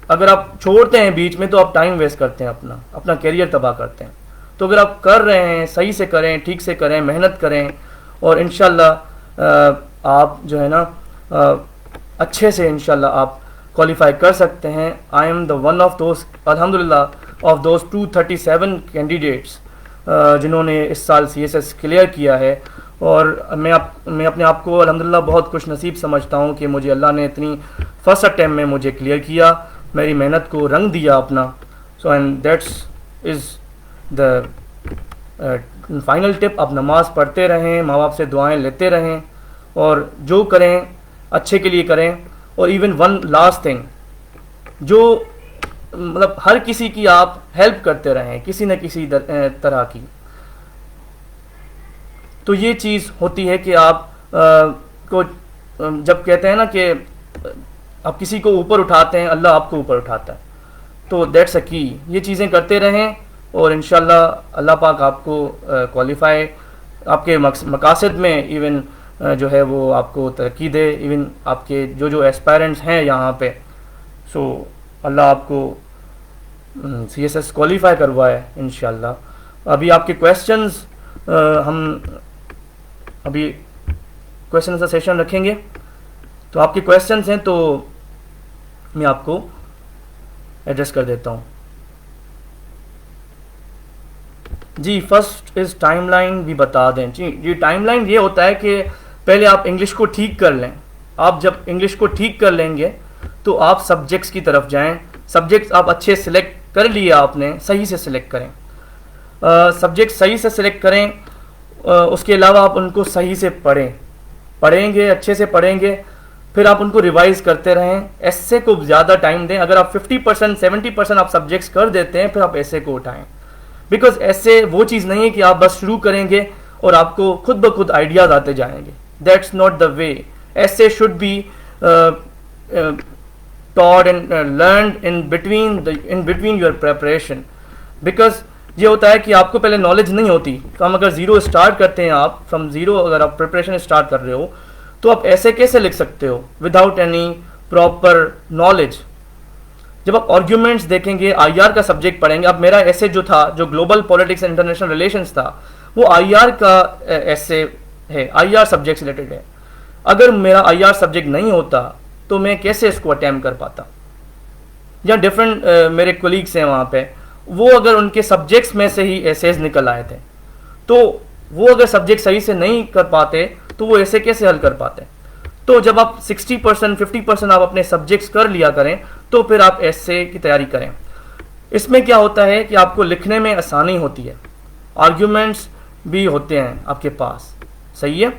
अगर आप छोड़ते हैं बीच में तो आप टाइम वेस्ट करते हैं, अपना करियर तबाह करते हैं. तो अगर आप कर रहे हैं, सही से करें, ठीक से करें, मेहनत करें, और इंशाल्लाह आप जो है ना अच्छे से इंशाल्लाह आप क्वालिफाई कर सकते हैं. I am the one of दोस्त, अल्हम्दुलिल्लाह, ऑफ दोस्त 237 कैंडिडेट्स जिन्होंने इस साल CSS क्लियर किया है. और मैं अपने आप को अल्हम्दुलिल्लाह बहुत खुश नसीब समझता हूँ कि मुझे अल्लाह ने इतनी फर्स्ट अटैम्प्ट में मुझे क्लियर किया, मेरी मेहनत को रंग दिया अपना. So and that's is the final tip. आप नमाज़ पढ़ते रहें, माँ बाप से दुआएं लेते रहें, और जो करें अच्छे के लिए करें. और इवन वन लास्ट थिंग, जो मतलब हर किसी की आप हेल्प करते रहें, किसी न किसी तरह की. तो ये चीज़ होती है कि आप को जब कहते हैं ना कि आप किसी को ऊपर उठाते हैं, अल्लाह आपको ऊपर उठाता है. तो दैट्स अ की. ये चीज़ें करते रहें और इंशाल्लाह अल्लाह पाक आपको क्वालिफाई, आपके मकासद में इवन जो है वो आपको तरक्की दे, इवन आपके जो जो एस्पायरेंट्स हैं यहाँ पे। सो अल्लाह आपको CSS क्वालिफाई करवाए इंशाल्लाह। अभी आपके क्वेश्चंस हम अभी क्वेश्चन का सेशन रखेंगे, तो आपके क्वेश्चंस हैं तो मैं आपको एड्रेस कर देता हूँ। जी फर्स्ट इज़ टाइमलाइन भी बता दें। जी टाइमलाइन ये होता है कि पहले आप इंग्लिश को ठीक कर लें। आप जब इंग्लिश को ठीक कर लेंगे तो आप सब्जेक्ट्स की तरफ जाएं। सब्जेक्ट्स आप अच्छे सिलेक्ट कर लिए आपने, सही से सिलेक्ट करें, सब्जेक्ट सही से सिलेक्ट करें। उसके अलावा आप उनको सही से पढ़ेंगे, अच्छे से पढ़ेंगे, फिर आप उनको रिवाइज करते रहें। एस्से को ज़्यादा टाइम दें। अगर आप 50% 70% आप सब्जेक्ट्स कर देते हैं, फिर आप एस्से को उठाएं। बिकॉज ऐसे वो चीज़ नहीं है कि आप बस शुरू करेंगे और आपको खुद ब खुद आइडियाज आते जाएंगे। That's not the way. ऐसे should be taught and learned in between your preparation। Because ये होता है कि आपको पहले नॉलेज नहीं होती, तो हम अगर ज़ीरो स्टार्ट करते हैं, आप फ्रॉम ज़ीरो अगर आप प्रिपरेशन स्टार्ट कर रहे हो, तो आप ऐसे कैसे लिख सकते हो विदाउट एनी प्रॉपर नॉलेज। जब आप आर्ग्यूमेंट्स देखेंगे, IR का सब्जेक्ट पढ़ेंगे। अब मेरा ऐसे जो था, जो global politics and international relations था, वो IR का ऐसे है, IR सब्जेक्ट से रिलेटेड है। अगर मेरा IR सब्जेक्ट नहीं होता तो मैं कैसे इसको अटैम्प्ट कर पाता। या डिफरेंट मेरे कोलीग्स हैं वहाँ पे, वो अगर उनके सब्जेक्ट्स में से ही एसेज निकल आए थे, तो वो अगर सब्जेक्ट सही से नहीं कर पाते तो वो ऐसे कैसे हल कर पाते। तो जब आप 60% 50% आप अपने सब्जेक्ट्स कर लिया करें, तो फिर आप एसे की तैयारी करें। इसमें क्या होता है कि आपको लिखने में आसानी होती है, आर्ग्यूमेंट्स भी होते हैं आपके पास, सही है।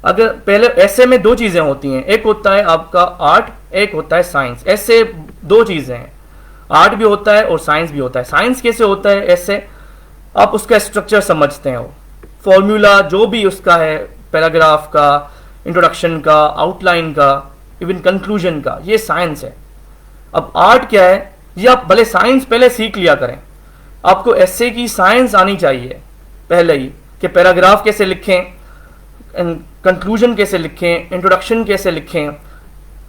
अगर पहले ऐसे में दो चीज़ें होती हैं, एक होता है आपका आर्ट, एक होता है साइंस। ऐसे दो चीज़ें हैं, आर्ट भी होता है और साइंस भी होता है। साइंस कैसे होता है, ऐसे आप उसका स्ट्रक्चर समझते हो, फॉर्मूला जो भी उसका है, पैराग्राफ का, इंट्रोडक्शन का, आउटलाइन का, इवन कंक्लूजन का, ये साइंस है। अब आर्ट क्या है, ये आप भले साइंस पहले सीख लिया करें, आपको ऐसे की साइंस आनी चाहिए पहले ही, कि पैराग्राफ कैसे लिखें, कंक्लूजन कैसे लिखें, इंट्रोडक्शन कैसे लिखें,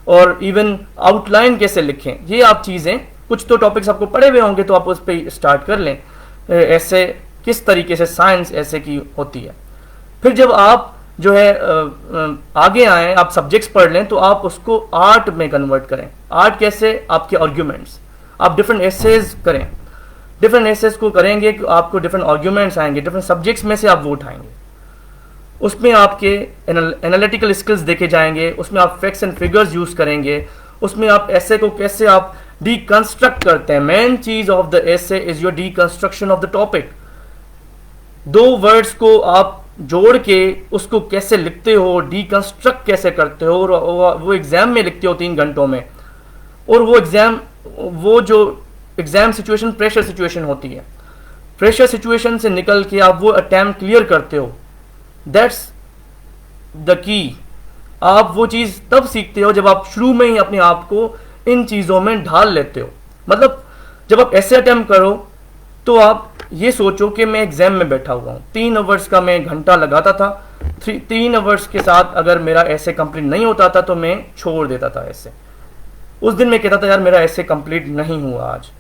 और इवन आउटलाइन कैसे लिखें। ये आप चीज़ें, कुछ तो टॉपिक्स आपको पढ़े हुए होंगे तो आप उस पर स्टार्ट कर लें, ऐसे किस तरीके से साइंस ऐसे की होती है। फिर जब आप जो है आगे आए, आप सब्जेक्ट्स पढ़ लें, तो आप उसको आर्ट में कन्वर्ट करें। आर्ट कैसे, आपके आर्ग्यूमेंट्स, आप डिफरेंट एसेज करें। डिफरेंट एसेज को करेंगे कि आपको डिफरेंट आर्ग्यूमेंट्स आएंगे, डिफरेंट सब्जेक्ट्स में से आप वो उठाएंगे। उसमें आपके एनालिटिकल स्किल्स देखे जाएंगे, उसमें आप फैक्ट्स एंड फिगर्स यूज करेंगे, उसमें आप ऐसे को कैसे आप डीकंस्ट्रक्ट करते हैं। मेन चीज of the essay is your deconstruction of the topic. दो वर्ड्स को आप जोड़ के उसको कैसे लिखते हो, डीकंस्ट्रक्ट कैसे करते हो, और वो एग्जाम में लिखते हो 3 घंटों में। और वो जो एग्जाम सिचुएशन प्रेशर सिचुएशन होती है, प्रेशर सिचुएशन से निकल के आप वो अटेम्प्ट क्लियर करते हो। That's the key. आप वो चीज़ तब सीखते हो जब आप शुरू में ही अपने आप को इन चीज़ों में ढाल लेते हो। मतलब जब आप ऐसे अटेम्प्ट करो तो आप ये सोचो कि मैं एग्जाम में बैठा हुआ हूँ, 3 आवर्स का मैं घंटा लगाता था, 3 आवर्स के साथ अगर मेरा ऐसे कंप्लीट नहीं होता था तो मैं छोड़ देता था ऐसे। उस दिन मैं कहता था यार मेरा ऐसे कंप्लीट नहीं हुआ आज।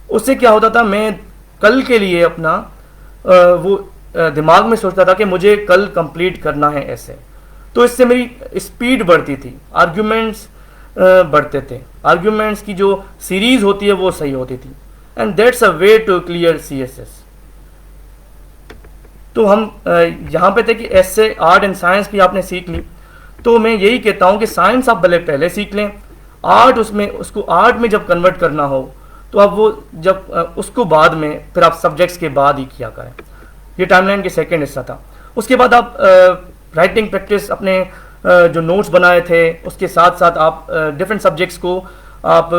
उससे क्या होता था, मैं कल के लिए अपना वो दिमाग में सोचता था कि मुझे कल कंप्लीट करना है ऐसे। तो इससे मेरी स्पीड बढ़ती थी, आर्ग्यूमेंट्स बढ़ते थे, आर्ग्यूमेंट्स की जो सीरीज होती है वो सही होती थी। And that's a way to clear CSS। तो हम यहाँ पे थे कि ऐसे आर्ट एंड साइंस भी आपने सीख ली, तो मैं यही कहता हूँ कि साइंस आप भले पहले सीख लें, आर्ट उसको आर्ट में जब कन्वर्ट करना हो तो आप वो जब उसको बाद में फिर आप सब्जेक्ट्स के बाद ही किया करें। ये टाइमलाइन के सेकेंड हिस्सा था। उसके बाद आप राइटिंग प्रैक्टिस, अपने जो नोट्स बनाए थे उसके साथ साथ आप डिफरेंट सब्जेक्ट्स को आप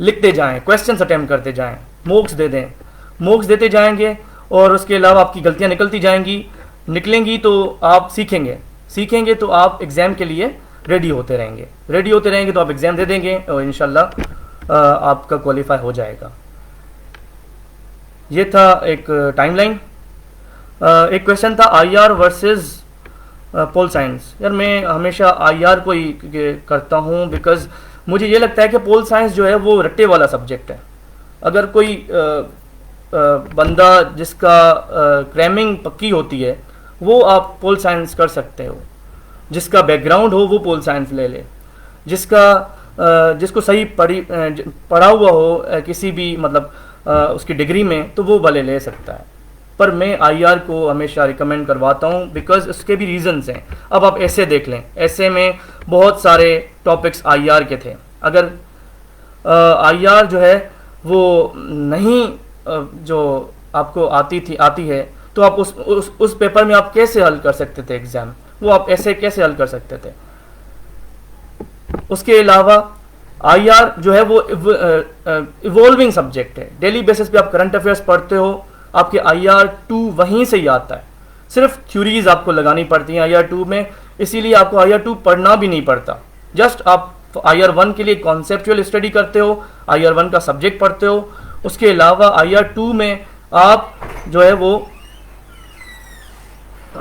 लिखते जाएं, क्वेश्चंस अटेम्प्ट करते जाएं, मॉक्स दे दें, मॉक्स देते जाएंगे, और उसके अलावा आपकी गलतियां निकलेंगी तो आप सीखेंगे तो आप एग्ज़ाम के लिए रेडी होते रहेंगे तो आप एग्ज़ाम दे देंगे और इंशाल्लाह आपका क्वालिफाई हो जाएगा। ये था एक टाइमलाइन। एक क्वेश्चन था आईआर वर्सेस पोल साइंस। यार मैं हमेशा आईआर को ही करता हूँ, बिकॉज मुझे ये लगता है कि पोल साइंस जो है वो रट्टे वाला सब्जेक्ट है। अगर कोई बंदा जिसका क्रैमिंग पक्की होती है वो आप पोल साइंस कर सकते हो, जिसका बैकग्राउंड हो वो पोल साइंस ले ले, जिसको सही पढ़ा हुआ हो किसी भी मतलब उसकी डिग्री में, तो वो भले ले सकता है। पर मैं आईआर को हमेशा रिकमेंड करवाता हूँ बिकॉज उसके भी रीजंस हैं। अब आप ऐसे देख लें, ऐसे में बहुत सारे टॉपिक्स आईआर के थे। अगर आईआर जो है वो नहीं जो आपको आती है तो आप उस पेपर में आप कैसे हल कर सकते थे एग्जाम, वो आप ऐसे कैसे हल कर सकते थे। उसके अलावा आईआर जो है वो इवॉल्विंग सब्जेक्ट है। डेली बेसिस पे आप करंट अफेयर्स पढ़ते हो, आपके IR2 वहीं से ही आता है। सिर्फ थ्योरीज आपको लगानी पड़ती हैं IR2 में, इसीलिए आपको IR2 पढ़ना भी नहीं पड़ता। जस्ट आप IR1 के लिए कॉन्सेप्चुअल स्टडी करते हो, IR1 का सब्जेक्ट पढ़ते हो। उसके अलावा IR2 में आप जो है वो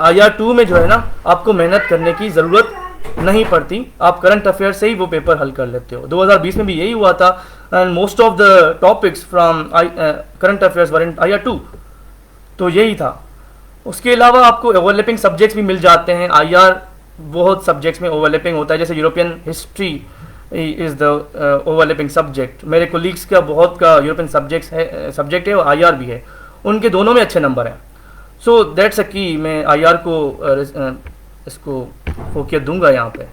IR2 में जो है ना आपको मेहनत करने की ज़रूरत नहीं पड़ती, आप करंट अफेयर से ही वो पेपर हल कर लेते हो। 2020 में भी यही हुआ था, and most of the topics from current affairs were in IR2, तो यही था। उसके अलावा आपको ओवरलैपिंग सब्जेक्ट्स भी मिल जाते हैं। IR बहुत सब्जेक्ट्स में ओवरलैपिंग होता है, जैसे European history is the overlapping subject. मेरे कोलीग्स का बहुत का यूरोपियन सब्जेक्ट है और IR भी है, उनके दोनों में अच्छे नंबर हैं। सो दैट्स अ की। मैं IR को इसको फोकियत दूंगा यहाँ पे।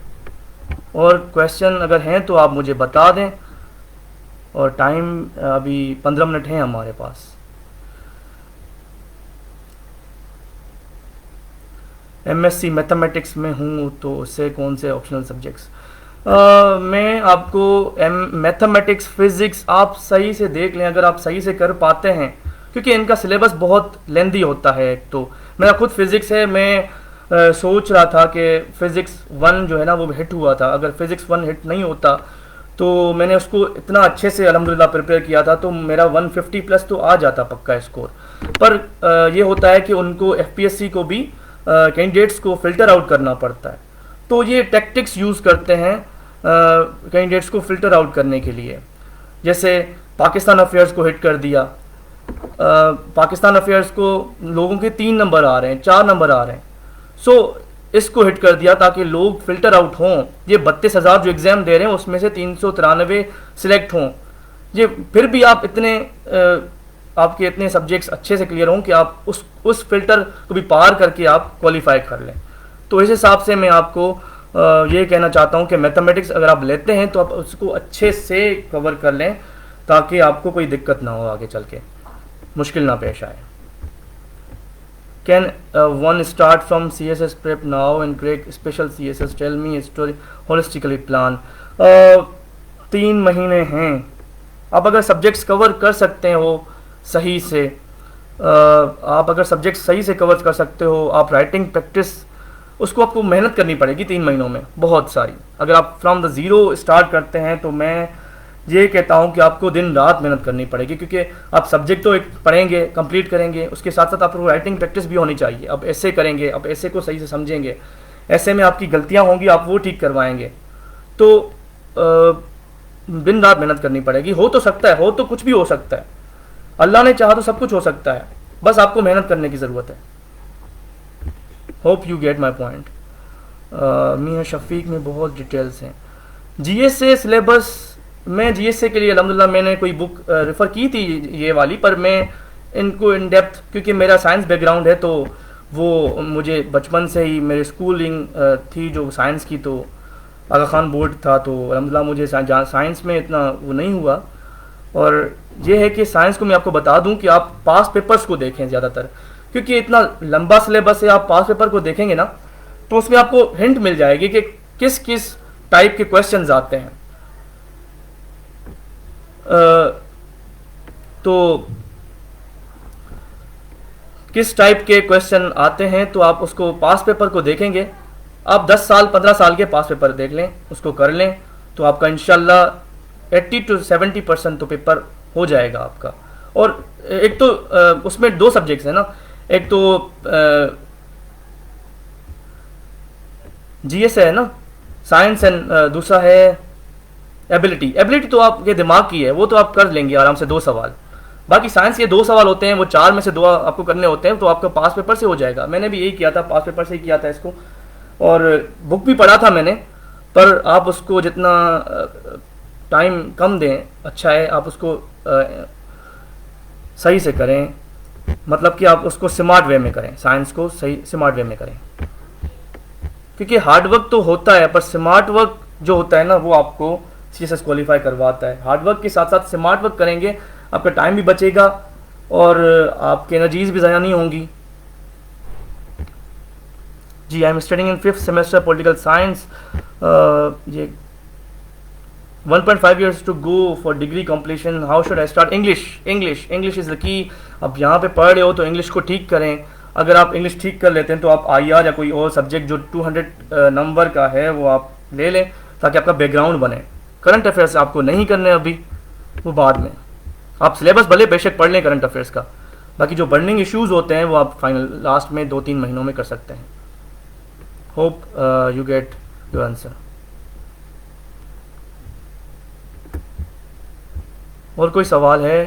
और क्वेश्चन अगर हैं तो आप मुझे बता दें, और टाइम अभी 15 मिनट है हमारे पास। MSc मैथमेटिक्स में हूँ तो उससे कौन से ऑप्शनल सब्जेक्ट्स? मैं आपको मैथमेटिक्स फिज़िक्स आप सही से देख लें, अगर आप सही से कर पाते हैं, क्योंकि इनका सिलेबस बहुत लेंदी होता है। एक तो मेरा खुद फिज़िक्स है, मैं सोच रहा था कि फ़िज़िक्स 1 जो है ना वो हिट हुआ था। अगर फ़िज़िक्स 1 हिट नहीं होता तो मैंने उसको इतना अच्छे से अल्हम्दुलिल्लाह प्रिपेयर किया था तो मेरा 150 प्लस तो आ जाता पक्का स्कोर। पर ये होता है कि उनको FPSC को भी कैंडिडेट्स को फ़िल्टर आउट करना पड़ता है, तो ये टैक्टिक्स यूज़ करते हैं कैंडिडेट्स को फ़िल्टर आउट करने के लिए। जैसे पाकिस्तान अफेयर्स को हिट कर दिया, पाकिस्तान अफेयर्स को लोगों के 3 नंबर आ रहे हैं, 4 नंबर आ रहे हैं, सो इसको हिट कर दिया ताकि लोग फिल्टर आउट हों। ये 32,000 जो एग्ज़ाम दे रहे हैं उसमें से 393 सिलेक्ट हों। ये फिर भी आप आपके इतने सब्जेक्ट्स अच्छे से क्लियर हों कि आप उस फिल्टर को भी पार करके आप क्वालिफाई कर लें। तो इस हिसाब से मैं आपको ये कहना चाहता हूँ कि मैथमेटिक्स अगर आप लेते हैं तो आप उसको अच्छे से कवर कर लें ताकि आपको कोई दिक्कत ना हो, आगे चल के मुश्किल ना पेश आए। Can one start from CSS prep now and create special CSS? Tell me a story holistically plan. 3 महीने हैं, आप अगर सब्जेक्ट्स कवर कर सकते हो सही से, आप अगर सब्जेक्ट्स सही से कवर कर सकते हो, आप राइटिंग प्रैक्टिस उसको आपको मेहनत करनी पड़ेगी 3 महीनों में बहुत सारी। अगर आप फ्रॉम द ज़ीरो स्टार्ट करते हैं तो मैं ये कहता हूँ कि आपको दिन रात मेहनत करनी पड़ेगी, क्योंकि आप सब्जेक्ट तो एक पढ़ेंगे, कंप्लीट करेंगे, उसके साथ साथ आपको राइटिंग प्रैक्टिस भी होनी चाहिए। अब ऐसे करेंगे, अब ऐसे को सही से समझेंगे, ऐसे में आपकी गलतियाँ होंगी, आप वो ठीक करवाएंगे। तो दिन रात मेहनत करनी पड़ेगी। हो तो सकता है, हो तो कुछ भी हो सकता है, अल्लाह ने चाहा तो सब कुछ हो सकता है, बस आपको मेहनत करने की ज़रूरत है। Hope you get my point. मियाँ शफीक में बहुत डिटेल्स हैं। GSA सिलेबस मैं GSA के लिए अल्हम्दुलिल्लाह मैंने कोई बुक रेफ़र की थी ये वाली, पर मैं इनको इन डेप्थ, क्योंकि मेरा साइंस बैकग्राउंड है तो वो मुझे बचपन से ही मेरी स्कूलिंग थी जो साइंस की, तो आगा खान बोर्ड था, तो अल्हम्दुलिल्लाह मुझे साइंस में इतना वो नहीं हुआ। और ये है कि साइंस को मैं आपको बता दूं कि आप पास पेपर्स को देखें ज़्यादातर, क्योंकि इतना लंबा सिलेबस है। आप पास पेपर को देखेंगे ना तो उसमें आपको हिंट मिल जाएगी कि किस किस टाइप के क्वेश्चंस आते हैं। तो किस टाइप के क्वेश्चन आते हैं तो आप उसको पास पेपर को देखेंगे। आप 10 साल 15 साल के पास पेपर देख लें, उसको कर लें, तो आपका इंशाल्लाह 80 to 70% तो पेपर हो जाएगा आपका। और एक तो उसमें 2 सब्जेक्ट्स हैं ना, एक तो जीएस है ना, साइंस, एंड दूसरा है एबिलिटी। एबिलिटी तो आपके दिमाग की है, वो तो आप कर लेंगे आराम से 2 सवाल। बाकी साइंस के 2 सवाल होते हैं, वो 4 में से 2 आपको करने होते हैं, तो आपका पास पेपर से हो जाएगा। मैंने भी यही किया था, पास पेपर से ही किया था इसको, और बुक भी पढ़ा था मैंने। पर आप उसको जितना टाइम कम दें अच्छा है, आप उसको सही से करें, मतलब कि आप उसको स्मार्ट वे में करें, साइंस को सही स्मार्ट वे में करें। क्योंकि हार्ड वर्क तो होता है, पर स्मार्ट वर्क जो होता है ना, वो आपको सीएसएस क्वालिफाई करवाता है। हार्ड वर्क के साथ साथ स्मार्ट वर्क करेंगे, आपका टाइम भी बचेगा और आपकी एनर्जीज भी ज़ाया नहीं होंगी। जी, I am studying in 5th semester political science. ये 1.5 years to go for degree completion. How should I start? English is the key. अब यहाँ पे पढ़ रहे हो तो इंग्लिश को ठीक करें। अगर आप इंग्लिश ठीक कर लेते हैं तो आप आईआर या कोई और सब्जेक्ट जो 200 नंबर का है वो आप ले लें, ताकि आपका बैकग्राउंड बने। करंट अफेयर्स आपको नहीं करने अभी, वो बाद में। आप सिलेबस भले बेशक पढ़ लें करंट अफेयर्स का, बाकी जो बर्निंग इश्यूज होते हैं वो आप फाइनल लास्ट में 2-3 महीनों में कर सकते हैं। Hope you get your answer. और कोई सवाल है?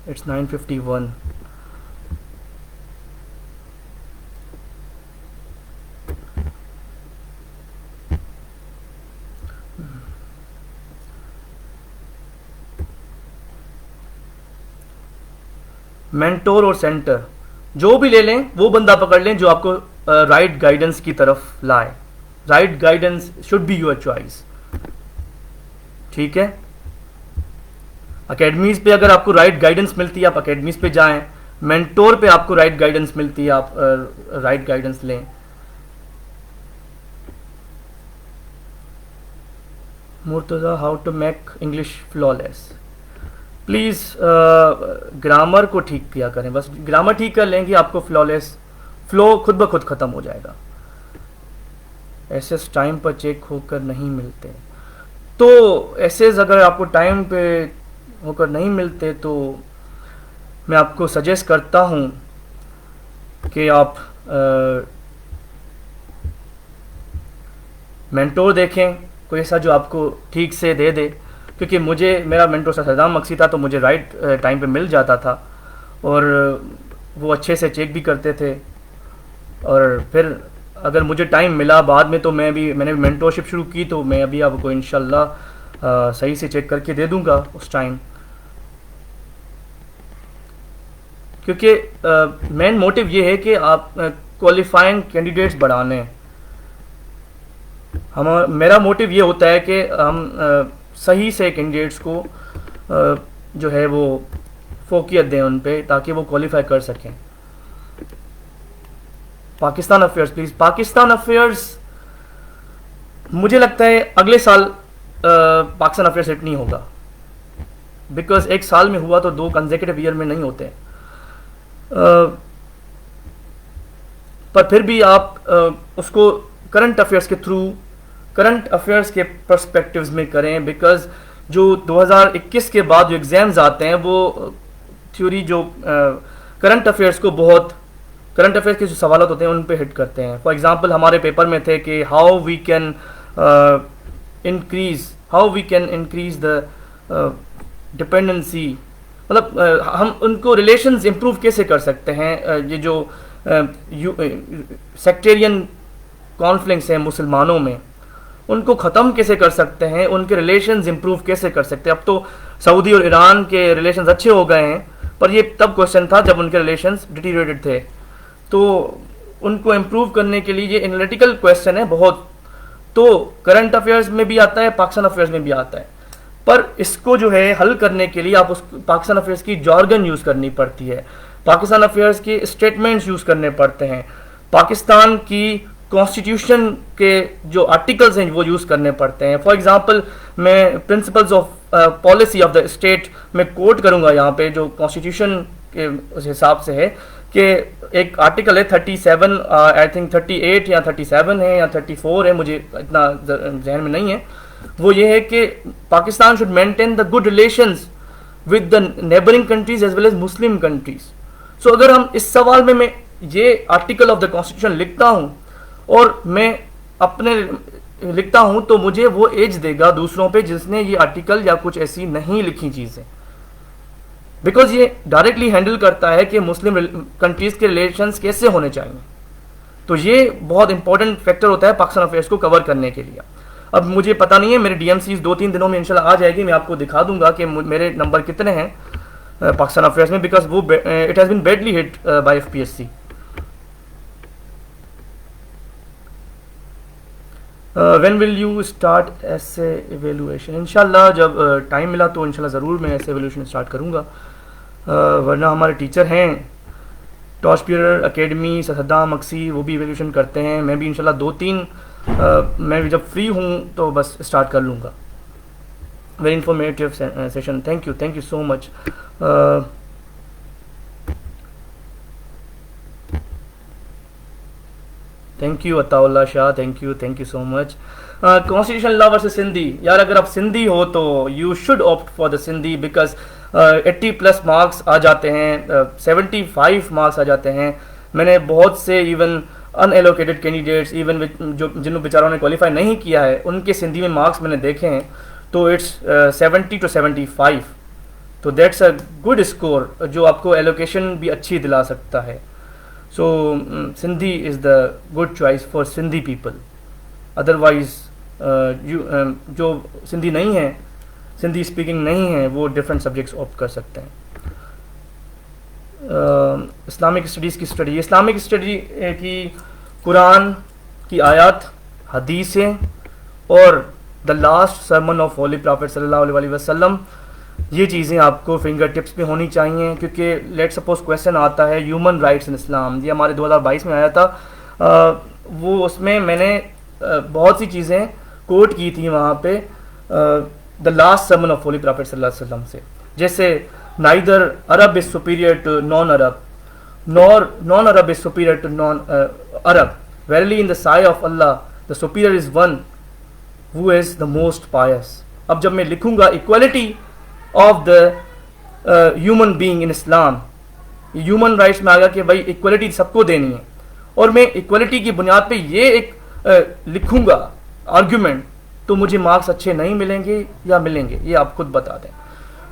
इट्स 9:51। मेंटोर और सेंटर जो भी ले लें, वो बंदा पकड़ लें जो आपको राइट गाइडेंस की तरफ लाए। Right guidance should be your choice, ठीक है। अकेडमीज पे अगर आपको राइट गाइडेंस मिलती है, आप अकेडमीज पे जाएं। मेंटोर पे आपको राइट गाइडेंस मिलती है, आप राइट गाइडेंस लें। Murtaza, how to make English flawless? Please grammar को ठीक किया करें, बस ग्रामर ठीक कर लेंगे, आपको फ्लॉलेस फ्लो खुद ब खुद ख़त्म हो जाएगा। एसेस टाइम पर चेक होकर नहीं मिलते, तो एसेस अगर आपको टाइम पे होकर नहीं मिलते तो मैं आपको सजेस्ट करता हूँ कि आप मेंटोर देखें, कोई ऐसा जो आपको ठीक से दे दे। क्योंकि मेरा मेंटोर सदाम मक्सी था, तो मुझे राइट टाइम पे मिल जाता था और वो अच्छे से चेक भी करते थे। और फिर अगर मुझे टाइम मिला बाद में तो मैंने मेंटोरशिप शुरू की, तो मैं अभी आपको इंशाल्लाह सही से चेक करके दे दूंगा उस टाइम। क्योंकि मेन मोटिव ये है कि आप क्वालिफाइंग कैंडिडेट्स बढ़ाने हैं। मेरा मोटिव ये होता है कि हम सही से कैंडिडेट्स को जो है वो फोकियत दें उन पे, ताकि वो क्वालिफाई कर सकें। Pakistan affairs please. Pakistan affairs मुझे लगता है अगले साल पाकिस्तान अफेयर्स सेट नहीं होगा, बिकॉज एक साल में हुआ तो 2 कंसेक्यूटिव ईयर में नहीं होते। पर फिर भी आप उसको करंट अफेयर्स के थ्रू, करंट अफेयर्स के पर्सपेक्टिव्स में करें, बिकॉज जो 2021 के बाद जो एग्ज़ाम्स आते हैं वो थ्योरी जो करंट अफेयर्स के जो सवाल होते हैं उन पे हिट करते हैं। फॉर एग्जांपल हमारे पेपर में थे कि how we can increase the dependency, मतलब हम उनको रिलेशंस इम्प्रूव कैसे कर सकते हैं। ये जो सेक्टेरियन कॉन्फ्लिक्ट्स हैं मुसलमानों में, उनको ख़त्म कैसे कर सकते हैं, उनके रिलेशंस इम्प्रूव कैसे कर सकते हैं। अब तो सऊदी और ईरान के रिलेशंस अच्छे हो गए हैं, पर ये तब क्वेश्चन था जब उनके रिलेशंस डिटीरियोरेटेड थे। तो उनको इम्प्रूव करने के लिए ये एनालिटिकल क्वेश्चन है बहुत, तो करंट अफेयर्स में भी आता है, पाकिस्तान अफेयर्स में भी आता है। पर इसको जो है हल करने के लिए आप उस पाकिस्तान अफेयर्स की जॉर्गन यूज़ करनी पड़ती है, पाकिस्तान अफेयर्स के स्टेटमेंट्स यूज़ करने पड़ते हैं, पाकिस्तान की कॉन्स्टिट्यूशन के जो आर्टिकल्स हैं वो यूज़ करने पड़ते हैं। फॉर एग्जांपल मैं principles of policy of the state में कोट करूंगा यहाँ पे, जो कॉन्स्टिट्यूशन के उस हिसाब से है कि एक आर्टिकल है 37, आई थिंक 38 या 37 है या 34 है, मुझे इतना जहन में नहीं है। वो ये है कि Pakistan should maintain the good relations with the neighboring countries as well as Muslim countries. सो अगर हम इस सवाल में मैं ये आर्टिकल ऑफ द कॉन्स्टिट्यूशन लिखता हूँ और मैं अपने लिखता हूँ, तो मुझे वो एज देगा दूसरों पे जिसने ये आर्टिकल या कुछ ऐसी नहीं लिखी चीज़ें, बिकॉज ये डायरेक्टली हैंडल करता है कि मुस्लिम कंट्रीज के रिलेशंस कैसे होने चाहिए। तो ये बहुत इंपॉर्टेंट फैक्टर होता है पाकिस्तान अफेयर्स को कवर करने के लिए। अब मुझे पता नहीं है, मेरे डीएमसी 2-3 दिनों में इंशाल्लाह आ जाएगी, मैं आपको दिखा दूंगा कि मेरे नंबर कितने हैं पाकिस्तान अफेयर्स में, बिकॉज वो it has been badly hit by FPSC. When will you start ऐसे एवेल्यूएशन? इंशाल्लाह जब टाइम मिला तो इंशाल्लाह ज़रूर मैं ऐसे एवेल्यूएशन स्टार्ट करूँगा। वरना हमारे टीचर हैं टॉशपियर अकेडमी, सद्दाम मक्सी, वो भी एवेल्यूएशन करते हैं। मैं भी इंशाल्लाह 2-3 मैं भी जब फ्री हूँ तो बस स्टार्ट कर लूँगा। Very informative session, thank you so much. Thank you Ataullah Shah, thank you so much. Constitution law versus Sindhi, यार अगर आप सिंधी हो तो you should opt for the Sindhi, because 80+ marks आ जाते हैं, 75 मार्क्स आ जाते हैं। मैंने बहुत से इवन अनएलोकेटेड कैंडिडेट्स, इवन जिन बेचारों ने क्वालिफाई नहीं किया है, उनके सिंधी में मार्क्स मैंने देखे हैं, तो इट्स 70 to 75, तो दैट्स अ गुड स्कोर जो आपको एलोकेशन भी अच्छी दिला सकता है। So Sindhi is the good choice for Sindhi people. Otherwise जो सिंधी नहीं है, सिंधी स्पीकिंग नहीं है, वो डिफरेंट सब्जेक्ट्स ऑप्ट कर सकते हैं। इस्लामिक स्टडीज़ की स्टडी, इस्लामिक स्टडी की कुरान की आयत, हदीसें और the last sermon of holy prophet सल्लल्लाहु अलैहि वसल्लम, ये चीज़ें आपको फिंगर टिप्स पे होनी चाहिए। क्योंकि लेट सपोज क्वेश्चन आता है ह्यूमन राइट्स इन इस्लाम, ये हमारे 2022 में आया था, वो उसमें मैंने बहुत सी चीज़ें कोट की थी वहाँ पे the last sermon of holy prophet सल्लल्लाहु अलैहि वसल्लम से, जैसे neither Arab is superior to non Arab, nor non Arab is superior to non Arab, verily in the sight of Allah the superior is one who is the most pious. अब जब मैं लिखूंगा equality of the human being in Islam, human rights में आ गया कि भाई equality सबको देनी है, और मैं इक्वलिटी की बुनियाद पे ये एक लिखूंगा आर्ग्यूमेंट, तो मुझे मार्क्स अच्छे नहीं मिलेंगे या मिलेंगे, ये आप खुद बता दें।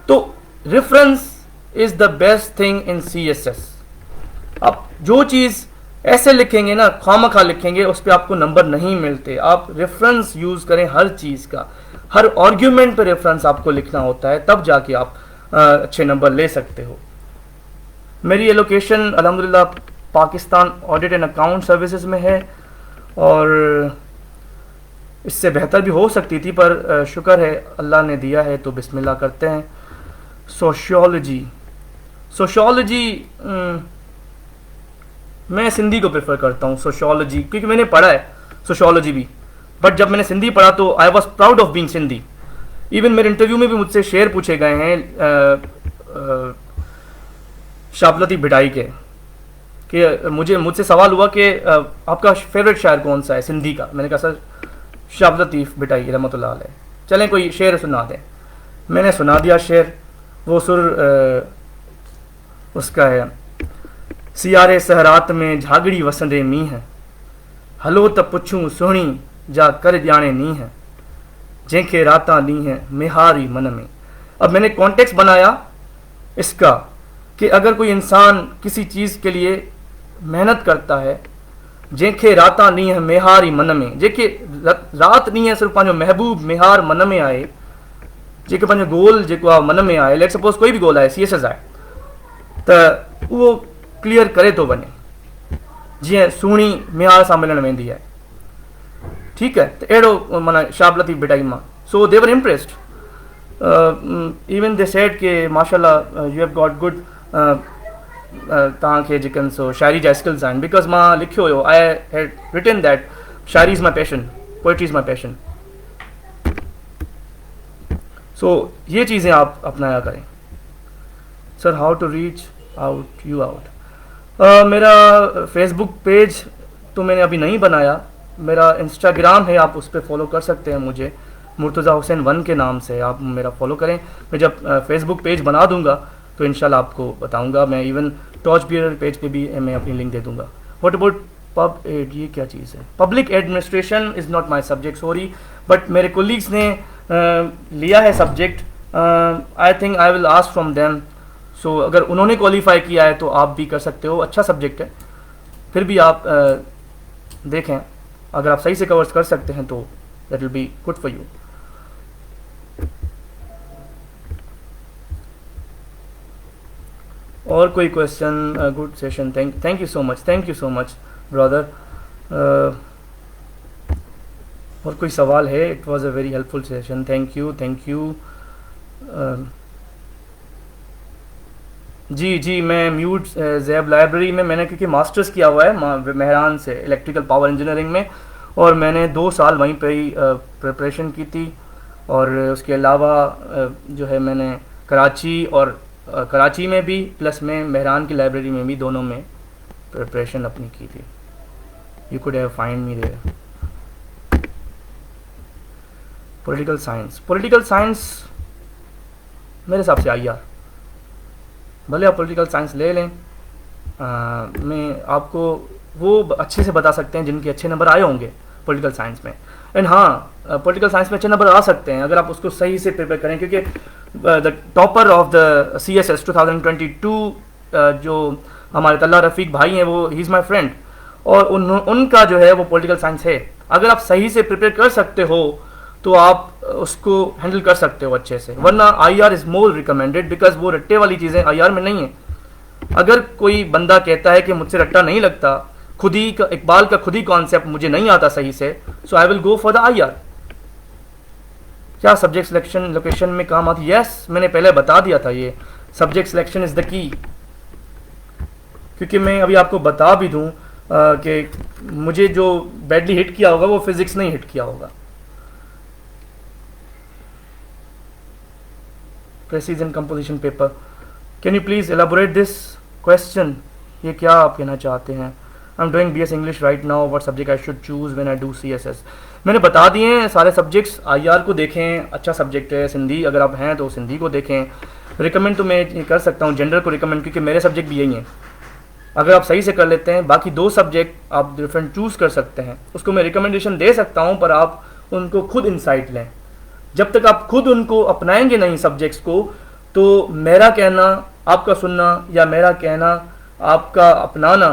तो reference is the best thing in CSS। आप जो चीज़ ऐसे लिखेंगे ना, खामखा लिखेंगे, उस पर आपको नंबर नहीं मिलते। आप रेफरेंस यूज़ करें हर चीज़ का, हर आर्ग्यूमेंट पे रेफरेंस आपको लिखना होता है, तब जाके आप अच्छे नंबर ले सकते हो। मेरी एलोकेशन अल्हम्दुलिल्लाह Pakistan audit and account services में है, और इससे बेहतर भी हो सकती थी, पर शुक्र है अल्लाह ने दिया है, तो बिस्मिल्लाह करते हैं। सोशियोलॉजी, मैं सिंधी को प्रेफर करता हूँ सोशियोलॉजी, क्योंकि मैंने पढ़ा है सोशियोलॉजी भी, बट जब मैंने सिंधी पढ़ा तो I was proud of being Sindhi. Even मेरे इंटरव्यू में भी मुझसे शेर पूछे गए हैं शापलती भिटाई के, कि मुझसे सवाल हुआ कि आपका फेवरेट शायर कौन सा है सिंधी का। मैंने कहा सर शाह लतीफ़ भिटाई रहमतुल्लाह अलैह, चलें कोई शेर सुना दें। मैंने सुना दिया शेर, वो सुर उसका है, सियारे सहरात में झागड़ी वसंदे मीं है, हलो त पुछूं सुहणी जा कर जाने नी है, जंहिंखे राता नी है मेहारी मन में। अब मैंने कॉन्टेक्स्ट बनाया इसका कि अगर कोई इंसान किसी चीज़ के लिए मेहनत करता है, जंहिंखे राता नी है मेहारी मन में, जंहिंखे रात नी है सिर्फ़ु पंहिंजो महबूब मेहार मन में आए, जेके पंहिंजो गोल जेको आहे मन में आहे, लेट सपोज कोई भी गोल आहे CSS आहे, त उहो क्लियर करे थो वञे, जीअं सुहिणी मेहार सां मिलण वेंदी आहे। ठीकु आहे, त अहिड़ो माना शाह लतीफ़ भिटाई मां, सो दे वर इम्प्रेस्ड, इवन दे सेड के माशाल्लाह यू हैव गॉट गुड तव्हांखे जेकनि सो शाइरी जा स्किल्स आहिनि, बिकॉज मां लिखियो हुयो, आई हैड रिटन दैट शायरी is my passion, poetry is my passion. So ये चीज़ें आप अपनाया करें। Sir how to reach out you out, मेरा फेसबुक पेज तो मैंने अभी नहीं बनाया, मेरा इंस्टाग्राम है, आप उस पर फॉलो कर सकते हैं मुझे, मुर्तज़ा हुसैन 1 के नाम से आप मेरा फॉलो करें। मैं जब फेसबुक पेज बना दूंगा तो इंशाल्लाह आपको बताऊंगा। मैं इवन टॉर्च बियर पेज पे भी मैं अपनी लिंक दे दूंगा। व्हाट अबाउट पब एड, ये क्या चीज़ है? Public administration is not my subject, sorry, but मेरे कोलीग्स ने लिया है subject. I think I will ask from them. So अगर उन्होंने क्वालिफाई किया है तो आप भी कर सकते हो, अच्छा सब्जेक्ट है। फिर भी आप देखें, अगर आप सही से कवर कर सकते हैं तो that will be good for you. और कोई question? Good session, thank you so much, thank you so much brother. और कोई सवाल है? It was a very helpful session, thank you, thank you. जी, मैं म्यूट जैब लाइब्रेरी में मैंने क्योंकि मास्टर्स किया हुआ है मेहरान से इलेक्ट्रिकल पावर इंजीनियरिंग में, और मैंने 2 साल वहीं पे ही प्रिपरेशन की थी। और उसके अलावा जो है मैंने कराची में भी प्लस में मेहरान की लाइब्रेरी में भी, दोनों में प्रिपरेशन अपनी की थी। You could have find me there. Political science मेरे हिसाब से IR, भले आप पॉलिटिकल साइंस ले लें, मैं आपको वो अच्छे से बता सकते हैं जिनके अच्छे नंबर आए होंगे पॉलिटिकल साइंस में। एंड हाँ, पॉलिटिकल साइंस में अच्छे नंबर आ सकते हैं अगर आप उसको सही से प्रिपेयर करें, क्योंकि the topper of the CSS 2022 जो हमारे तल्ला रफ़ीक भाई हैं, वो ही इज़ माई फ्रेंड, और उनका जो है वो पॉलिटिकल साइंस है। अगर आप सही से प्रिपेयर कर सकते हो तो आप उसको हैंडल कर सकते हो अच्छे से, वरना IR is more recommended, because वो रट्टे वाली चीज़ें IR में नहीं है। अगर कोई बंदा कहता है कि मुझसे रट्टा नहीं लगता, खुद ही का इकबाल का खुद ही कॉन्सेप्ट मुझे नहीं आता सही से, so I will go for the IR। क्या सब्जेक्ट सिलेक्शन लोकेशन में काम आती? यस, मैंने पहले बता दिया था, ये सब्जेक्ट सिलेक्शन इज़ द की। क्योंकि मैं अभी आपको बता भी दूं कि मुझे जो बैडली हिट किया होगा वो फिजिक्स नहीं हिट किया होगा। Precision composition paper, can you please elaborate this question? ये क्या आप कहना चाहते हैं? I am doing BS English right now, what subject I should choose when I do CSS? मैंने बता दिए हैं सारे सब्जेक्ट्स। IR को देखें, अच्छा सब्जेक्ट है। सिंधी अगर आप हैं तो सिंधी को देखें। रिकमेंड तो मैं कर सकता हूँ जनरल को रिकमेंड, क्योंकि मेरे सब्जेक्ट भी यही हैं। अगर आप सही से कर लेते हैं, बाकी 2 सब्जेक्ट आप डिफरेंट चूज़ कर सकते हैं, उसको मैं रिकमेंडेशन दे सकता हूँ, पर आप उनको खुद इंसाइट लें। जब तक आप खुद उनको अपनाएंगे नहीं सब्जेक्ट्स को, तो मेरा कहना आपका सुनना या मेरा कहना आपका अपनाना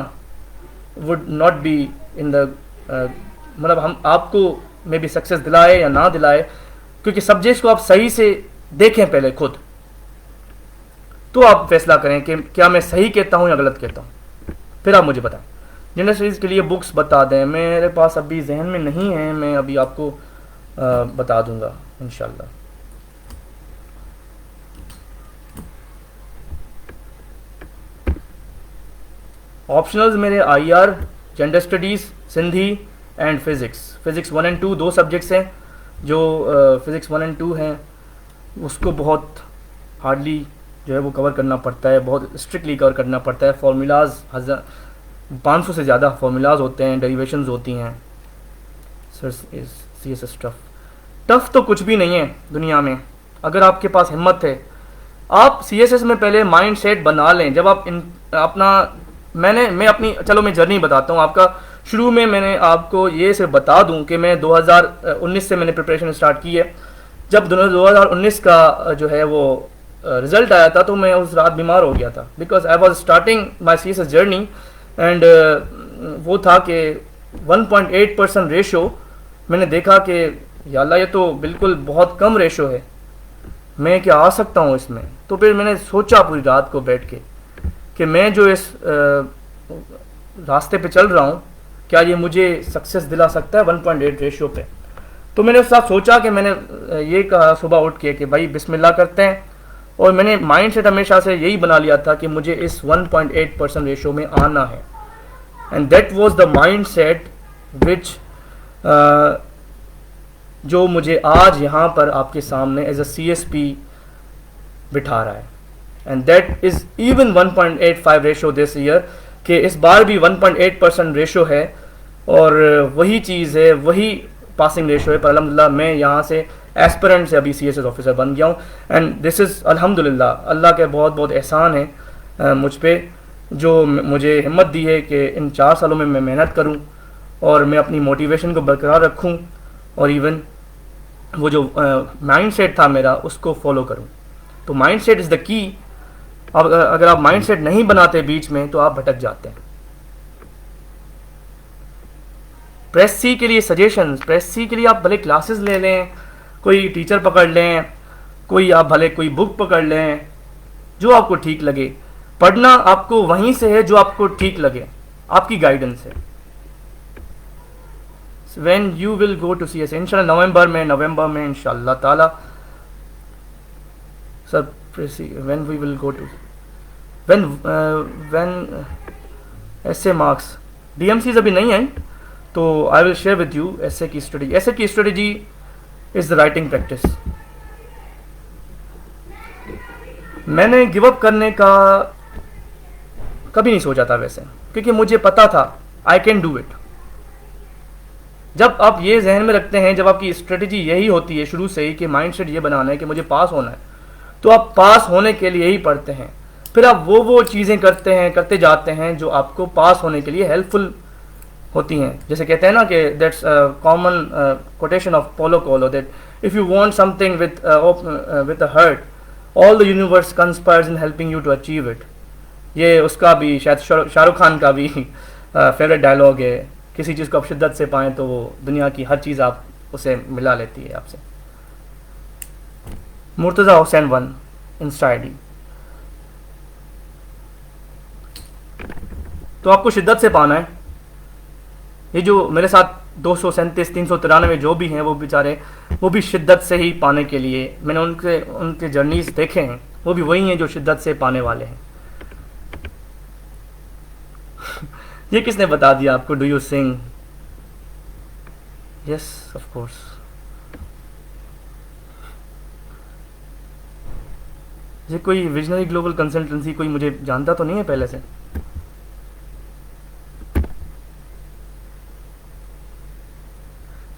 would not be in the मतलब हम आपको मे बी सक्सेस दिलाए या ना दिलाए, क्योंकि सब्जेक्ट्स को आप सही से देखें पहले खुद, तो आप फैसला करें कि क्या मैं सही कहता हूँ या गलत कहता हूँ, फिर आप मुझे बताएं। जनरल स्टडीज़ के लिए बुक्स बता दें, मेरे पास अभी जहन में नहीं है, मैं अभी आपको बता दूंगा इंशाल्लाह। ऑप्शनल्स मेरे IR, general studies, Sindhi and physics 1 और 2 2 सब्जेक्ट्स हैं। जो फिज़िक्स 1 और 2 हैं उसको बहुत हार्डली जो है वो कवर करना पड़ता है, बहुत स्ट्रिक्टली कवर करना पड़ता है। फार्मूलाज 500 से ज़्यादा फार्मूलाज होते हैं, डेरिवेशंस होती हैं। सर CSS टफ तो कुछ भी नहीं है दुनिया में। अगर आपके पास हिम्मत है, आप CSS में पहले माइंड सेट बना लें। जब आप अपना मैं अपनी मैं जर्नी बताता हूँ आपका। शुरू में मैंने आपको ये सिर्फ बता दूं कि मैं 2019 से मैंने प्रिपरेशन स्टार्ट की है। जब 2019 का जो है वो रिज़ल्ट आया था तो मैं उस रात बीमार हो गया था, because I was starting my CSS journey and वो था कि 1.8% रेशो। मैंने देखा कि या अल्लाह ये तो बिल्कुल बहुत कम रेशो है, मैं क्या आ सकता हूँ इसमें। तो फिर मैंने सोचा पूरी रात को बैठ के कि मैं जो इस रास्ते पे चल रहा हूँ, क्या ये मुझे सक्सेस दिला सकता है 1.8 रेशियो पे। तो मैंने उस साथ सोचा कि मैंने ये कहा सुबह उठ के कि भाई बिस्मिल्लाह करते हैं, और मैंने माइंड सेट हमेशा से यही बना लिया था कि मुझे इस 1.8% रेशियो में आना है। And that was the mind set which जो मुझे आज यहाँ पर आपके सामने एज अ CSP बिठा रहा है। And that is even 1.85 ratio this year, कि इस बार भी 1.8% रेशो है, और वही चीज़ है, वही पासिंग रेशो है। पर अल्हम्दुलिल्लाह मैं यहाँ से एस्पिरेंट से अभी CSS ऑफिसर बन गया हूँ। एंड दिस इज़ अल्हम्दुलिल्लाह, अल्लाह के बहुत बहुत एहसान है मुझ पे, जो मुझे हिम्मत दी है कि इन 4 सालों में मैं मेहनत करूँ और मैं अपनी मोटिवेशन को बरकरार रखूँ और इवन वो जो माइंड सेट था मेरा उसको फॉलो करूँ। तो mind set is the key. अब अगर आप माइंड सेट नहीं बनाते बीच में तो आप भटक जाते हैं। प्रेस सी के लिए सजेशंस, प्रेस सी के लिए आप भले क्लासेस ले लें, कोई टीचर पकड़ लें, कोई आप भले कोई बुक पकड़ लें, जो आपको ठीक लगे। पढ़ना आपको वहीं से है जो आपको ठीक लगे, आपकी गाइडेंस है। When you will go to CS इंशाल्लाह नवंबर में इंशाल्लाह ताला sir, when we will go to when ऐसे मार्क्स DMCs अभी नहीं आई, तो I will share with you ऐसे की स्टडी। ऐसे की strategy is the writing practice. मैंने गिव अप करने का कभी नहीं सोचा था वैसे, क्योंकि मुझे पता था आई कैन डू इट। जब आप ये जहन में रखते हैं, जब आपकी स्ट्रेटजी यही होती है शुरू से ही कि माइंड सेट ये बनाना है कि मुझे पास होना है, तो आप पास होने के लिए ही पढ़ते हैं। फिर आप वो चीज़ें करते जाते हैं जो आपको पास होने के लिए हेल्पफुल होती हैं। जैसे कहते हैं ना कि that's common quotation of Paulo Coelho, that if you want something with a heart, all the universe conspires in helping you to achieve it. ये उसका भी शायद शाहरुख खान का भी फेवरेट डायलॉग है। किसी चीज़ को आप शिद्दत से पाएँ तो वो दुनिया की हर चीज़ आप उसे मिला लेती है आपसे। Murtaza Hussain 1 Insta ID। तो आपको शिद्दत से पाना है। ये जो मेरे साथ 237 393 जो भी हैं वो बेचारे, वो भी शिद्दत से ही पाने के लिए, मैंने उनके जर्नीज देखे हैं, वो भी वही हैं जो शिद्दत से पाने वाले हैं। ये किसने बता दिया आपको? Do you sing? Yes of course. ये कोई विजनरी ग्लोबल कंसल्टेंसी कोई मुझे जानता तो नहीं है पहले से।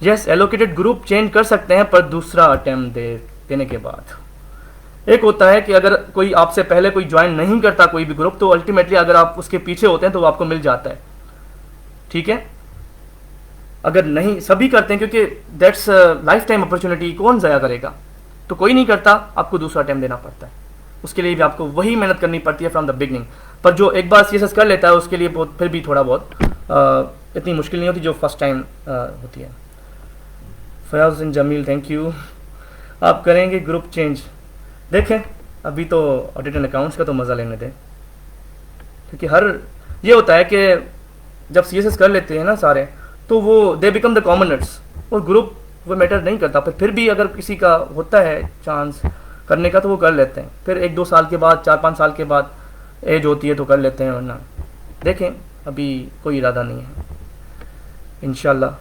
यस, एलोकेटेड ग्रुप चेंज कर सकते हैं, पर दूसरा अटेम्प्ट देने के बाद। एक होता है कि अगर कोई आपसे पहले कोई ज्वाइन नहीं करता कोई भी ग्रुप, तो अल्टीमेटली अगर आप उसके पीछे होते हैं तो वो आपको मिल जाता है, ठीक है। अगर नहीं सभी करते हैं, क्योंकि दैट्स लाइफ टाइम अपॉर्चुनिटी, कौन ज़ाया करेगा? तो कोई नहीं करता, आपको दूसरा अटेम्प्ट देना पड़ता है। उसके लिए भी आपको वही मेहनत करनी पड़ती है फ्रॉम द बिगनिंग। पर जो एक बार CSS कर लेता है उसके लिए बहुत, फिर भी थोड़ा बहुत इतनी मुश्किल नहीं होती जो फर्स्ट टाइम होती है। फयाज बिन जमील, थैंक यू। आप करेंगे ग्रुप चेंज? देखें, अभी तो ऑडिट एंड अकाउंट्स का तो मज़ा लेने दें, क्योंकि हर ये होता है कि जब CSS कर लेते हैं ना सारे, तो वो दे बिकम द कॉमनर्स, और ग्रुप वो मैटर नहीं करता। फिर भी अगर किसी का होता है चांस करने का तो वो कर लेते हैं। फिर 1-2 साल के बाद, 4-5 साल के बाद एज होती है तो कर लेते हैं, वरना देखें अभी कोई इरादा नहीं है। इंशाल्लाह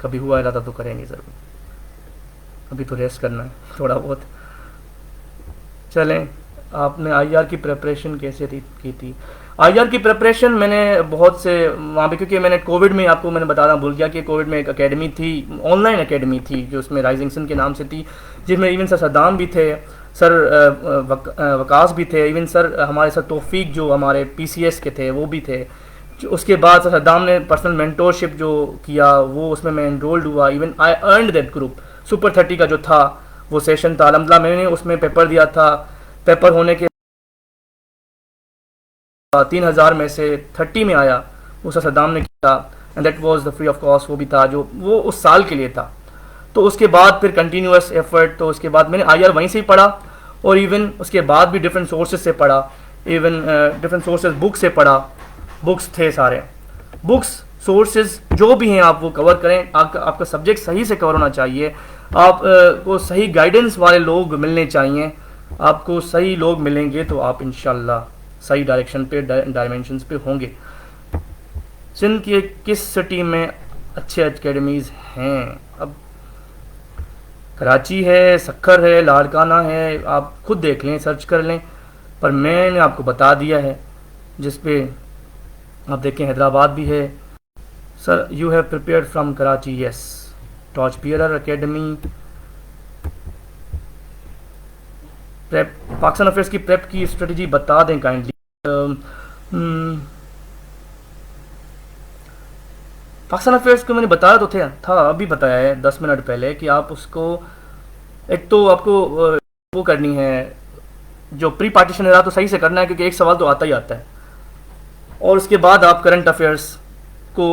कभी हुआ इरादा तो करेंगे ज़रूर। अभी तो रेस्ट करना है थोड़ा बहुत। चलें, आपने IR की प्रिपरेशन कैसे की थी? IR की प्रिपरेशन मैंने बहुत से वहाँ पे, क्योंकि मैंने कोविड में, आपको मैंने बताना भूल गया कि कोविड में एक एकेडमी थी, ऑनलाइन एकेडमी थी, जो उसमें राइजिंग सन के नाम से थी, जिसमें इवन सर सद्दाम भी थे, सर वकास भी थे, इवन सर हमारे सर तौफीक जो हमारे PCS के थे वो भी थे। उसके बाद सर सद्दाम ने पर्सनल मेंटोरशिप जो किया, वो उसमें मैं एनरोल्ड हुआ। Even I earned that group. Super 30 का जो था वो सेशन था, अलहमदुलिल्लाह मैंने उसमें पेपर दिया था। पेपर होने के 3000 में से 30 में आया, वो सर सद्दाम ने किया, and that was the free of cost. वो भी था जो वो उस साल के लिए था। तो उसके बाद फिर कंटिन्यूअस एफर्ट, तो उसके बाद मैंने IR वहीं से ही पढ़ा, और इवन उसके बाद भी डिफरेंट सोर्सेज से पढ़ा, इवन डिफरेंट सोर्सेज बुक से पढ़ा। बुक्स थे सारे, बुक्स सोर्सेज जो भी हैं आप वो कवर करें। आपका सब्जेक्ट सही से कवर होना चाहिए, आप को सही गाइडेंस वाले लोग मिलने चाहिए। आपको सही लोग मिलेंगे तो आप इंशाल्लाह सही डायरेक्शन पे, डायमेंशंस पे होंगे। सिंध की किस सिटी में अच्छे एकेडमीज़ हैं? अब कराची है, सक्खर है, लाड़काना है, आप खुद देख लें, सर्च कर लें। पर मैंने आपको बता दिया है जिस पे आप देखें। हैदराबाद भी है। Sir you have prepared from Karachi? Yes. Torch bearer academy, prep, Pakistan affairs की प्रेप की स्ट्रेटजी बता दें काइंडली। पाकिस्तान अफेयर्स को मैंने बताया तो था अभी बताया है 10 मिनट पहले कि आप उसको, एक तो आपको वो करनी है, जो प्री पार्टीशन रहा तो सही से करना है क्योंकि एक सवाल तो आता ही आता है, और उसके बाद आप करंट अफेयर्स को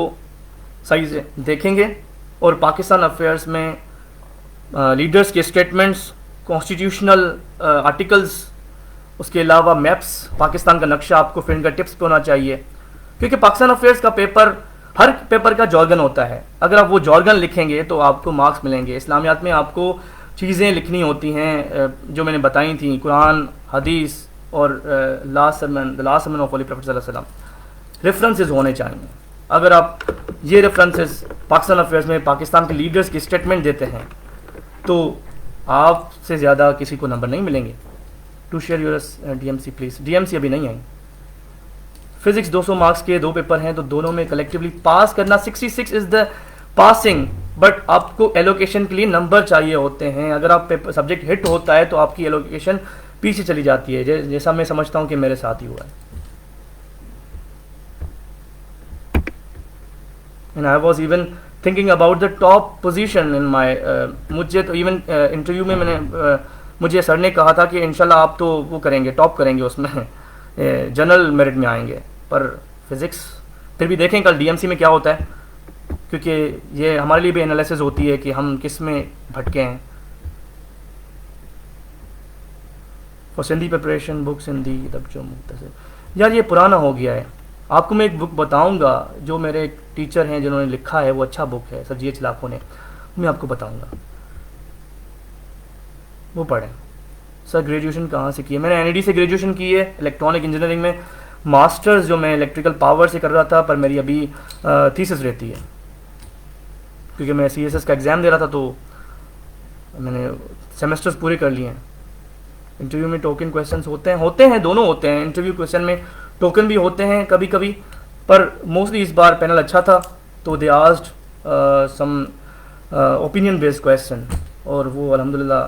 सही से देखेंगे, और पाकिस्तान अफेयर्स में लीडर्स के स्टेटमेंट्स, कॉन्स्टिट्यूशनल आर्टिकल्स, उसके अलावा मैप्स, पाकिस्तान का नक्शा आपको फिंगर टिप्स पे होना चाहिए, क्योंकि पाकिस्तान अफेयर्स का पेपर, हर पेपर का जॉर्गन होता है। अगर आप वो जॉर्गन लिखेंगे तो आपको मार्क्स मिलेंगे। इस्लामियात में आपको चीज़ें लिखनी होती हैं जो मैंने बताई थी, कुरान, हदीस और last sermon of holy prophet सल्लल्लाहु अलैहि वसल्लम, रेफरेंसेस होने चाहिए। अगर आप ये रेफरेंसेस पाकिस्तान अफेयर्स में पाकिस्तान के लीडर्स की स्टेटमेंट देते हैं तो आपसे ज़्यादा किसी को नंबर नहीं मिलेंगे। To share your DMC please. DMC अभी नहीं आई। फिजिक्स 200 मार्क्स के 2 पेपर हैं तो दोनों में कलेक्टिवली पास करना, 66 इज़ द पासिंग, बट आपको एलोकेशन के लिए नंबर चाहिए होते हैं। अगर आप पेपर सब्जेक्ट हिट होता है तो आपकी एलोकेशन पीछे चली जाती है, जैसा मैं समझता हूँ कि मेरे साथ ही हुआ है। And I was even thinking about the top position in my, मुझे तो इवन इंटरव्यू में मुझे सर ने कहा था कि इंशाल्लाह आप तो वो करेंगे, टॉप करेंगे, उसमें जनरल मेरिट में आएंगे। पर फिज़िक्स फिर भी देखें कल डीएमसी में क्या होता है, क्योंकि ये हमारे लिए भी एनालिसिस होती है कि हम किस में भटके हैं। For Sindhi preparation book Sindhi तब जो मुख्तसर, यार ये पुराना हो गया है। आपको मैं एक बुक बताऊंगा जो मेरे एक टीचर हैं जिन्होंने लिखा है, वो अच्छा बुक है, सर जी एच लाखों ने, मैं आपको बताऊंगा, वो पढ़ें। सर ग्रेजुएशन कहाँ से की है? मैंने एनईडी से ग्रेजुएशन की है इलेक्ट्रॉनिक इंजीनियरिंग में। मास्टर्स जो मैं इलेक्ट्रिकल पावर से कर रहा था, पर मेरी अभी थीसिस रहती है क्योंकि मैं सीएसएस का एग्ज़ाम दे रहा था, तो मैंने सेमेस्टर्स पूरे कर लिए हैं। इंटरव्यू में टोकन क्वेश्चंस होते हैं, दोनों होते हैं। इंटरव्यू क्वेश्चन में टोकन भी होते हैं कभी कभी, पर मोस्टली इस बार पैनल अच्छा था तो they asked some opinion based question, और वो अल्हम्दुलिल्लाह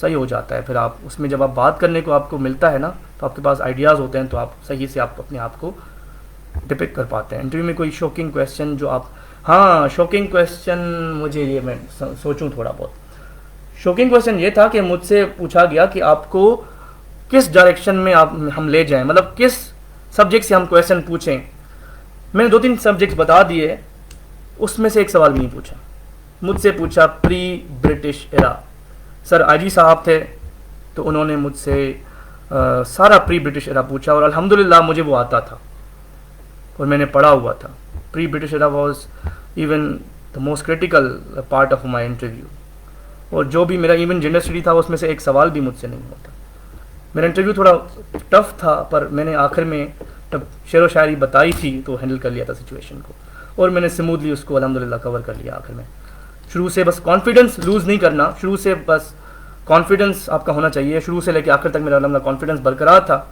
सही हो जाता है। फिर आप उसमें जब आप बात करने को आपको मिलता है ना, तो आपके पास आइडियाज़ होते हैं, तो आप सही से आप अपने आप को डिपिक्ट कर पाते हैं। इंटरव्यू में कोई शॉकिंग क्वेश्चन जो आप, हाँ शॉकिंग क्वेश्चन, मुझे ये मैं सोचूं थोड़ा बहुत। शॉकिंग क्वेश्चन ये था कि मुझसे पूछा गया कि आपको किस डायरेक्शन में हम ले जाएं, मतलब किस सब्जेक्ट से हम क्वेश्चन पूछें। मैंने 2-3 सब्जेक्ट्स बता दिए, उसमें से एक सवाल नहीं पूछा। मुझसे पूछा pre British era. Sir IG साहब थे तो उन्होंने मुझसे सारा प्री ब्रिटिश एरा पूछा, और अल्हम्दुलिल्लाह मुझे वो आता था और मैंने पढ़ा हुआ था। Pre British era was even the most critical part of my interview, और जो भी मेरा इवन जेंडर स्टडी था उसमें से एक सवाल भी मुझसे नहीं होता। मेरा इंटरव्यू थोड़ा टफ था, पर मैंने आखिर में जब शेर व शायरी बताई थी तो हैंडल कर लिया था सिचुएशन को, और मैंने स्मूथली उसको अल्हम्दुलिल्लाह कवर कर लिया आखिर में। शुरू से बस कॉन्फिडेंस लूज़ नहीं करना, शुरू से बस कॉन्फिडेंस आपका होना चाहिए। शुरू से लेकर आखिर तक मेरा अल्हम्दुलिल्लाह कॉन्फिडेंस बरकरार था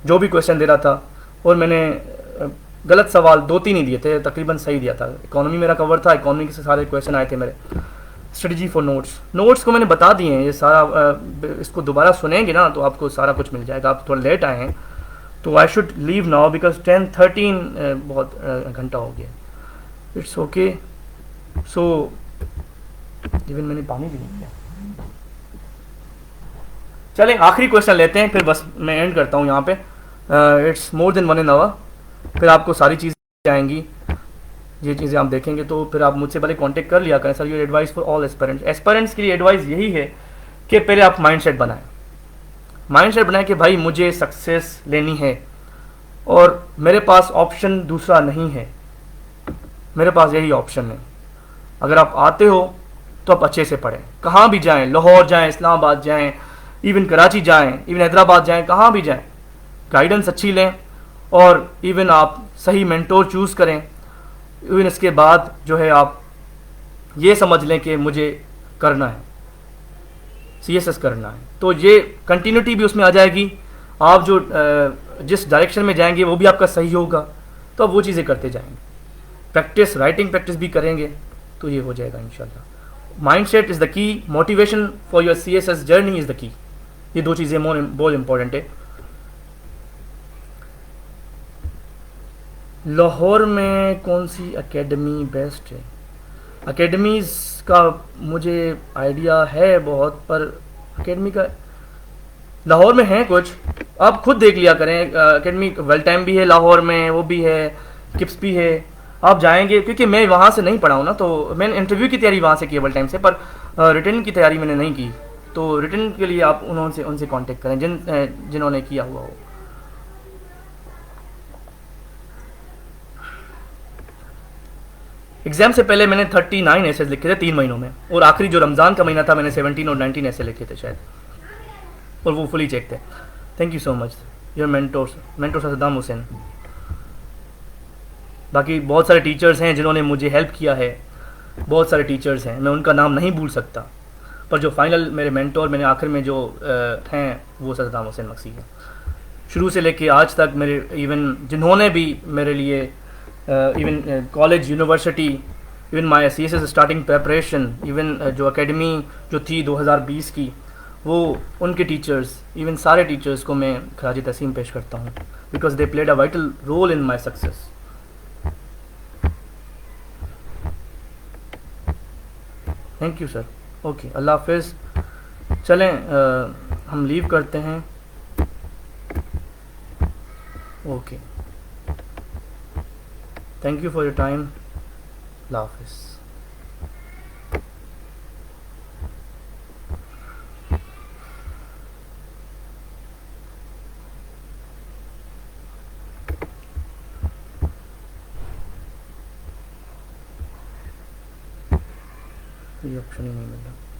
जो भी क्वेश्चन दे रहा था, और मैंने गलत सवाल 2-3 ही दिए थे, तकरीबन सही दिया था। इकोनॉमी मेरा कवर था, इकोनॉमी के सारे क्वेश्चन आए थे मेरे। स्ट्रेटजी फॉर नोट्स को मैंने बता दिए हैं, ये सारा इसको दोबारा सुनेंगे ना तो आपको सारा कुछ मिल जाएगा। आप थोड़ा लेट आए हैं तो I should leave now because 10:13 बहुत घंटा हो गया। It's okay. सो इवन मैंने पानी भी नहीं पिया। चलें आखिरी क्वेश्चन लेते हैं, फिर बस मैं एंड करता हूँ यहाँ पे। इट्स मोर देन 1 आवर, फिर आपको सारी चीज़ें आएंगी, ये चीज़ें आप देखेंगे तो फिर आप मुझसे पहले कांटेक्ट कर लिया करें। Sir your advice for all aspirants. Aspirants के लिए एडवाइस यही है कि पहले आप माइंडसेट बनाएं कि भाई मुझे सक्सेस लेनी है और मेरे पास ऑप्शन दूसरा नहीं है, मेरे पास यही ऑप्शन है। अगर आप आते हो तो आप अच्छे से पढ़ें, कहाँ भी जाएं, लाहौर जाएं, इस्लामाबाद जाएं, इवन कराची जाएं, इवन हैदराबाद जाएं, कहाँ भी जाएं, गाइडेंस अच्छी लें और इवन आप सही मेंटोर चूज़ करें। इवन इसके बाद जो है आप ये समझ लें कि मुझे करना है, सीएसएस करना है, तो ये कंटिन्यूटी भी उसमें आ जाएगी। आप जो जिस डायरेक्शन में जाएंगे वो भी आपका सही होगा, तो आप वो चीज़ें करते जाएंगे। प्रैक्टिस, राइटिंग प्रैक्टिस भी करेंगे तो ये हो जाएगा इंशाल्लाह। माइंडसेट इज़ द की, motivation for your CSS journey is the की। ये दो चीज़ें बहुत इम्पोर्टेंट है। लाहौर में कौन सी एकेडमी बेस्ट है? एकेडमीज़ का मुझे आइडिया है बहुत, पर एकेडमी का लाहौर में है कुछ, आप खुद देख लिया करें। एकेडमी वेल टाइम भी है लाहौर में, वो भी है, किप्स भी है। आप जाएंगे, क्योंकि मैं वहाँ से नहीं पढ़ा हूँ ना, तो मैंने इंटरव्यू की तैयारी वहाँ से की वेल टाइम से, पर रिटर्न की तैयारी मैंने नहीं की। तो रिटर्न के लिए आप उनसे कांटेक्ट करें जिन्होंने किया हुआ हो। एग्ज़ाम से पहले मैंने 39 ऐसे लिखे थे 3 महीनों में, और आखिरी जो रमज़ान का महीना था मैंने 17 और 19 ऐसे लिखे थे शायद, और वो फुली चेक थे। Thank you so much your mentor Saddam Hussain. बाकी बहुत सारे टीचर्स हैं जिन्होंने मुझे हेल्प किया है, बहुत सारे टीचर्स हैं, मैं उनका नाम नहीं भूल सकता, पर जो फाइनल मेरे मेंटोर मैंने आखिर में जो हैं वो सद्दाम हुसैन मक्सी हैं। शुरू से लेके आज तक मेरे, इवन जिन्होंने भी मेरे लिए even college university, even my C S S starting preparation, even जो एकेडमी जो थी 2020 की, वो उनके टीचर्स, इवन सारे टीचर्स को मैं खराज तस्लीम पेश करता हूँ, because they played a vital role in my success. Thank you sir. Okay, अल्लाह हाफिज़। चलें हम लीव करते हैं। Okay, thank you for your time. अल्लाह हाफिज़। ये ऑप्शन ही नहीं मिल रहा।